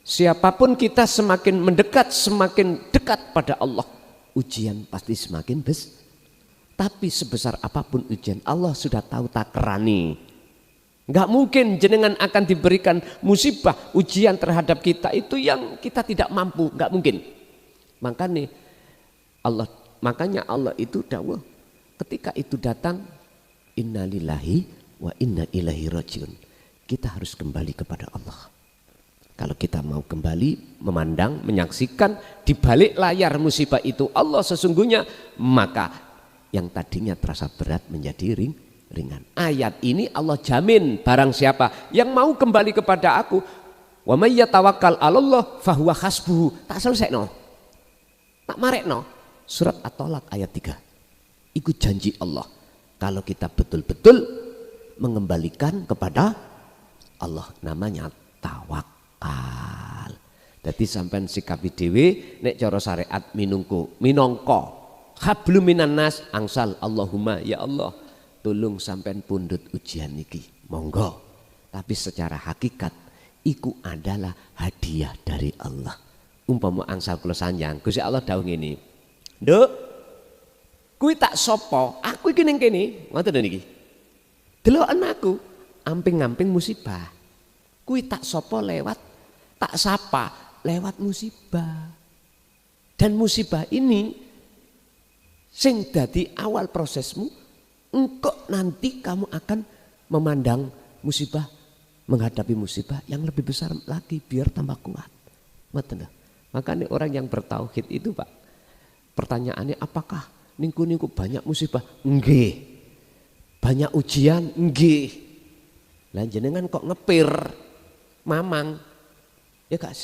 siapapun kita semakin mendekat, semakin dekat pada Allah, ujian pasti semakin besar. Tapi sebesar apapun ujian, Allah sudah tahu takrani. Enggak mungkin jenengan akan diberikan musibah, ujian terhadap kita itu yang kita tidak mampu, enggak mungkin. Makanya Allah itu dawuh ketika itu datang, innalillahi wa inna ilaihi rajiun. Kita harus kembali kepada Allah. Kalau kita mau kembali memandang, menyaksikan di balik layar musibah itu Allah sesungguhnya, maka yang tadinya terasa berat menjadi ringan. Ayat ini Allah jamin barang siapa yang mau kembali kepada aku, wa may yatawakkal 'alallah fahuwa hasbuhu. Tak selesaino. Tak marekno. Surat At-Tolak ayat 3. Itu janji Allah. Kalau kita betul-betul mengembalikan kepada Allah, namanya tawakal. Jadi sampean sikapi dhewe nek cara syariat minangka hablum minan nas angsal Allahumma ya Allah tolong sampean pundhut ujian niki monggo, tapi secara hakikat iku adalah hadiah dari Allah. Umpama angsal kula sanjang Gusti Allah dawuh ngene, nduk kuwi tak sapa aku iki ning kene ngoten niki deloken aku amping-amping musibah kuwi tak sapa lewat tak sapa lewat musibah, dan musibah ini sing dadi awal prosesmu, engkau nanti kamu akan memandang musibah, menghadapi musibah yang lebih besar lagi biar tambah kuat. Makanya orang yang bertauhid itu Pak, pertanyaannya apakah ningku banyak musibah? Nggih. Banyak ujian? Nggih. Lah jenengan kok ngepir mamang, ya gak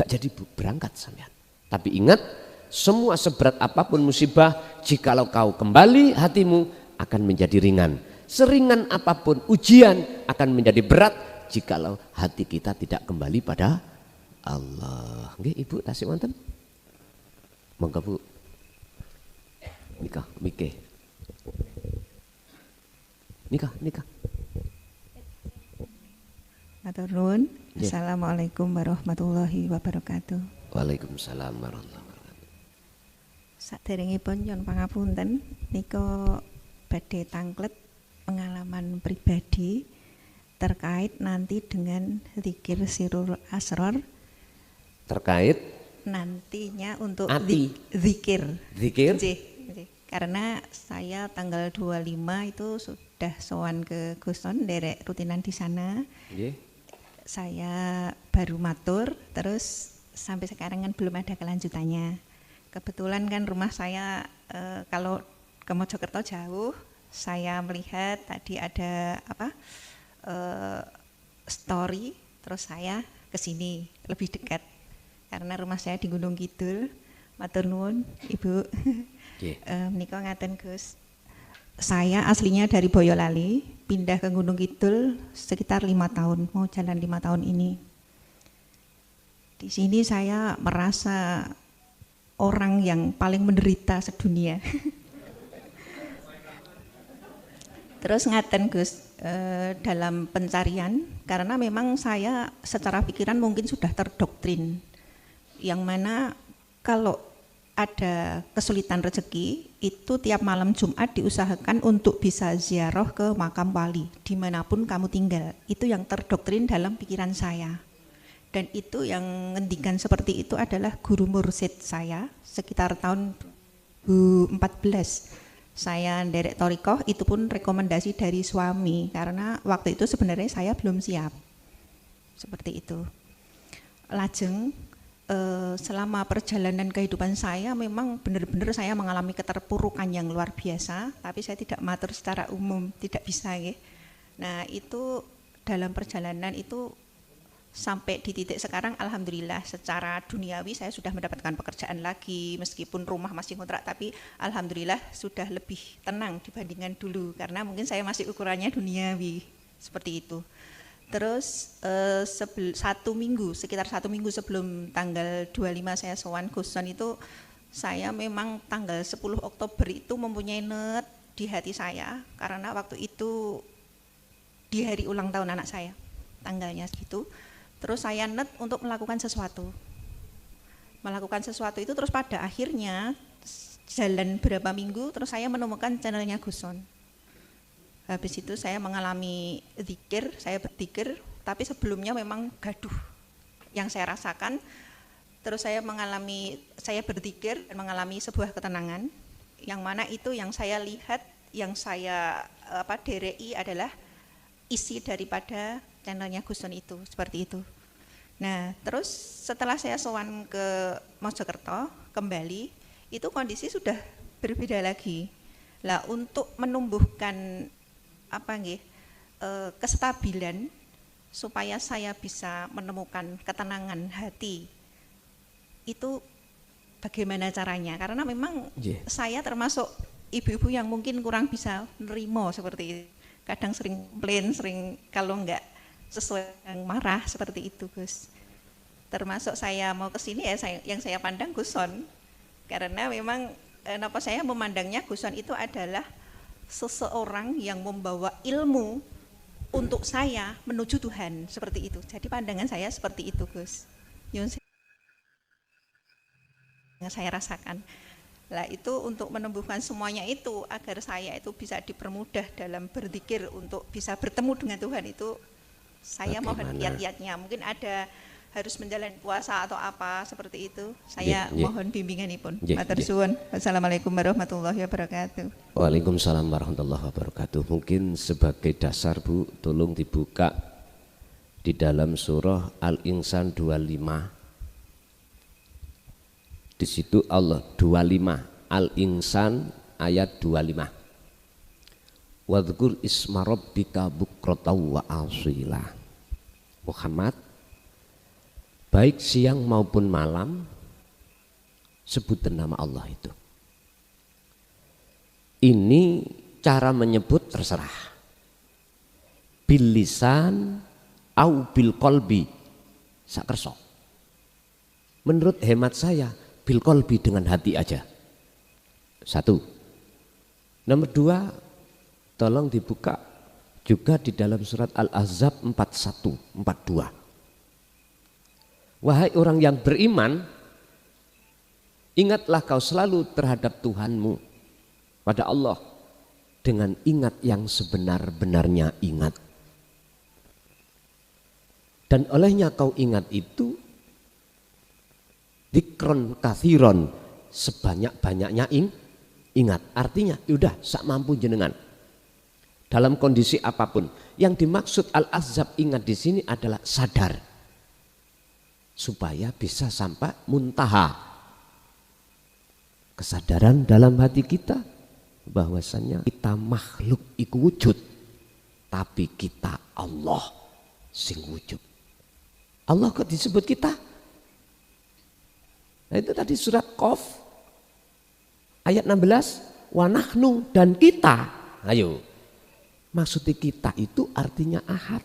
jadi berangkat sampean. Tapi ingat, semua seberat apapun musibah, jikalau kau kembali hatimu akan menjadi ringan. Seringan apapun ujian akan menjadi berat jikalau hati kita tidak kembali pada Allah. Nggih Ibu tasih wonten? Monggo Bu. Nikah. Matur nuwun. Assalamualaikum warahmatullahi wabarakatuh. Waalaikumsalam warahmatullahi wabarakatuh. Saderengipun nyuwun pangapunten, nika badhe tanglet pengalaman pribadi terkait nanti dengan zikir sirrul asrar, terkait nantinya untuk zikir. Karena saya tanggal 25 itu sudah sowan ke Guson derek rutinan di sana. Saya baru matur, terus sampai sekarang kan belum ada kelanjutannya. Kebetulan kan rumah saya kalau ke Mojokerto jauh, saya melihat tadi ada story, terus saya ke sini lebih dekat karena rumah saya di Gunung Kidul. Matur nuwun Ibu. Menika ngaten Gus. Saya aslinya dari Boyolali, pindah ke Gunung Kidul sekitar 5 tahun, mau jalan 5 tahun ini. Di sini saya merasa orang yang paling menderita sedunia. Terus ngaten Gus, dalam pencarian, karena memang saya secara pikiran mungkin sudah terdoktrin, yang mana kalau ada kesulitan rezeki, itu tiap malam Jumat diusahakan untuk bisa ziarah ke makam wali, dimanapun kamu tinggal. Itu yang terdoktrin dalam pikiran saya. Dan itu yang ngendikan seperti itu adalah guru mursyid saya sekitar tahun 2014. Saya nderek thariqah, itu pun rekomendasi dari suami karena waktu itu sebenarnya saya belum siap. Seperti itu. Lajeng selama perjalanan kehidupan saya memang benar-benar saya mengalami keterpurukan yang luar biasa, tapi saya tidak matur secara umum, tidak bisa ya. Nah, itu dalam perjalanan itu sampai di titik sekarang alhamdulillah secara duniawi saya sudah mendapatkan pekerjaan lagi, meskipun rumah masih kontrak, tapi alhamdulillah sudah lebih tenang dibandingkan dulu karena mungkin saya masih ukurannya duniawi seperti itu. Terus sekitar satu minggu sebelum tanggal 25 saya sowan Guson itu, saya memang tanggal 10 Oktober itu mempunyai net di hati saya, karena waktu itu di hari ulang tahun anak saya, tanggalnya gitu. Terus saya net untuk melakukan sesuatu itu, terus pada akhirnya jalan berapa minggu, terus saya menemukan channelnya Guson. Habis itu saya mengalami zikir, saya berzikir, tapi sebelumnya memang gaduh yang saya rasakan. Terus saya berzikir dan mengalami sebuah ketenangan, yang mana itu yang saya lihat, yang saya derei adalah isi daripada channelnya Guson itu, seperti itu. Nah, terus setelah saya sowan ke Mojokerto kembali, itu kondisi sudah berbeda lagi. Lah, untuk menumbuhkan kestabilan supaya saya bisa menemukan ketenangan hati, itu bagaimana caranya? Karena memang saya termasuk ibu-ibu yang mungkin kurang bisa nerimo seperti itu. Kadang sering plain, sering kalau enggak sesuai yang marah seperti itu, Gus. Termasuk saya mau ke sini yang saya pandang Guson, karena memang saya memandangnya Guson itu adalah seseorang yang membawa ilmu untuk saya menuju Tuhan, seperti itu. Jadi pandangan saya seperti itu, Gus. Yang saya rasakan. Lah, itu untuk menumbuhkan semuanya itu, agar saya itu bisa dipermudah dalam berzikir untuk bisa bertemu dengan Tuhan itu, saya mohon kiat-kiatnya. Mungkin ada harus menjalani puasa atau apa seperti itu. Saya mohon bimbinganipun. Matur suwun. Wassalamualaikum warahmatullahi wabarakatuh. Waalaikumsalam warahmatullahi wabarakatuh. Mungkin sebagai dasar, Bu, tolong dibuka di dalam surah Al-Insan 25. Di situ Allah 25, Al-Insan ayat 25. Wadhkur isma rabbika bukratan wa asila. Muhammad, baik siang maupun malam, sebutan nama Allah itu. Ini cara menyebut terserah. Bil lisan au bil qalbi, sakerso. Menurut hemat saya, bil qalbi dengan hati aja. Satu. Nomor dua, tolong dibuka juga di dalam surat Al-Ahzab 41, 42. Wahai orang yang beriman, ingatlah kau selalu terhadap Tuhanmu, pada Allah, dengan ingat yang sebenar-benarnya ingat. Dan olehnya kau ingat itu, dzikron kathiron, sebanyak-banyaknya ingat. Artinya, udah sak mampu jenengan. Dalam kondisi apapun, yang dimaksud Al-Ahzab ingat di sini adalah sadar, supaya bisa sampai muntaha kesadaran dalam hati kita bahwasannya kita makhluk iku wujud, tapi kita Allah sing wujud. Allah kok disebut kita? Nah, itu tadi surat Qaf ayat 16, wa nahnu, dan kita. Ayo, maksudnya kita itu artinya ahad.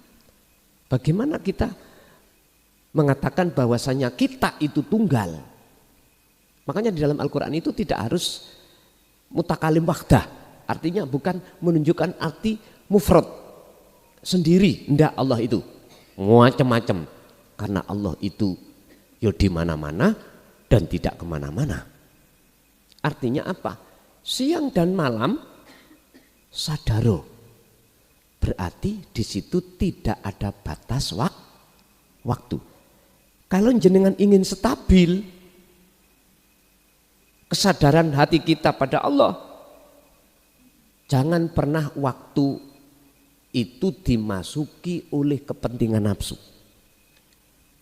Bagaimana kita mengatakan bahwasanya kita itu tunggal? Makanya di dalam Al-Quran itu tidak harus mutakalim wahdah, artinya bukan menunjukkan arti mufrad sendiri. Enggak, Allah itu macam-macam, karena Allah itu ya di mana-mana dan tidak kemana-mana. Artinya apa? Siang dan malam sadaro, berarti di situ tidak ada batas waktu. Kalau jenengan ingin stabil kesadaran hati kita pada Allah, jangan pernah waktu itu dimasuki oleh kepentingan nafsu.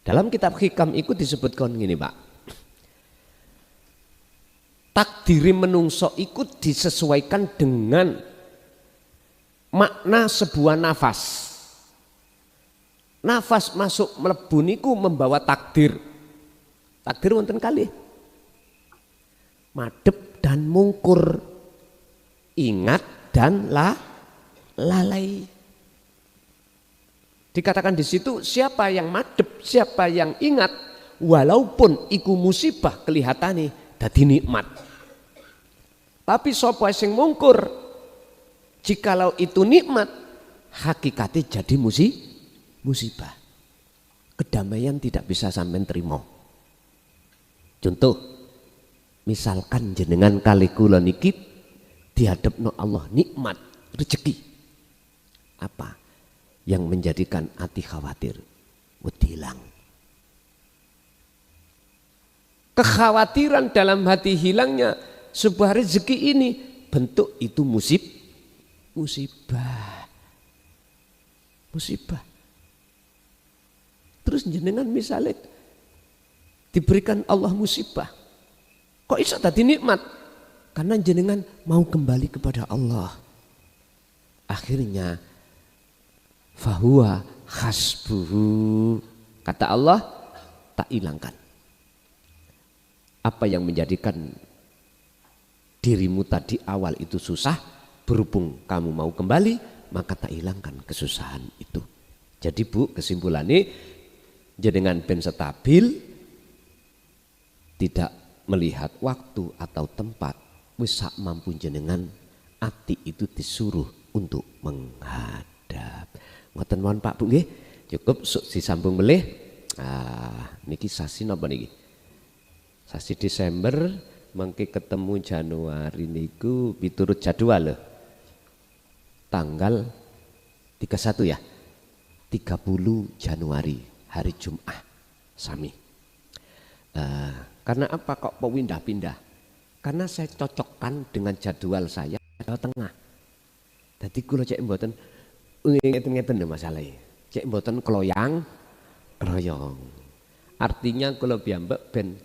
Dalam kitab Hikam itu disebutkan gini, Pak. Takdiri menungso ikut disesuaikan dengan makna sebuah nafas. Nafas masuk mlebu niku membawa takdir. Takdir wonten kalih. Madep dan mungkur, ingat dan lalai. Dikatakan di situ siapa yang madep, siapa yang ingat, walaupun iku musibah kelihatane dadi nikmat. Tapi sapa sing mungkur, jikalau itu nikmat, hakikatnya jadi musibah. Kedamaian tidak bisa sampean terima. Contoh, misalkan jenengan kali kula niki dihadapno Allah nikmat rezeki. Apa yang menjadikan hati khawatir? Wedi hilang. Kekhawatiran dalam hati hilangnya sebuah rezeki ini, bentuk itu musibah. Terus jenengan misalnya diberikan Allah musibah, kok iso tadi nikmat? Karena jenengan mau kembali kepada Allah. Akhirnya fahuwa hasbuhu, kata Allah, tak hilangkan. Apa yang menjadikan dirimu tadi awal itu susah, berhubung kamu mau kembali, maka tak hilangkan kesusahan itu. Jadi Bu, kesimpulannya jenengan ben stabil, tidak melihat waktu atau tempat, wis sak mampu jenengan, ati itu disuruh untuk menghadap. Ngoten mawon Pak Bu nggih. Cukup disambung melih. Niki sasi napa niki? Sasi Desember mengki ketemu Januari niku piturut jadwal lho. Tanggal 31 ya. 30 Januari hari Jumat sami. Karena apa kok pindah-pindah? Karena saya cocokkan dengan jadwal saya Jawa Tengah. Jadi kula cek mboten ngeten-ngeten masalahnya. Cek mboten kloyong. Artinya kula piyambak ben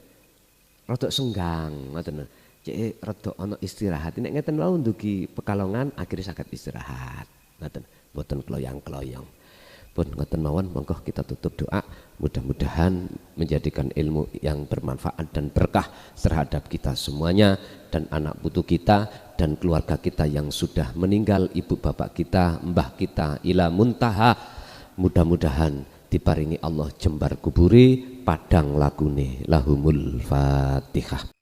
rada senggang ngoten. Cek rada ana istirahat. Nek ngeten wae ndugi Pekalongan akhirnya saged istirahat. Ngoten, mboten kloyong-kloyong. Pun ngoten mawon, monggo kita tutup doa. Mudah-mudahan menjadikan ilmu yang bermanfaat dan berkah terhadap kita semuanya dan anak putu kita dan keluarga kita yang sudah meninggal, ibu bapak kita, mbah kita ila muntaha. Mudah-mudahan diparingi Allah jembar kuburi, padang lagune. Lahumul Fatihah.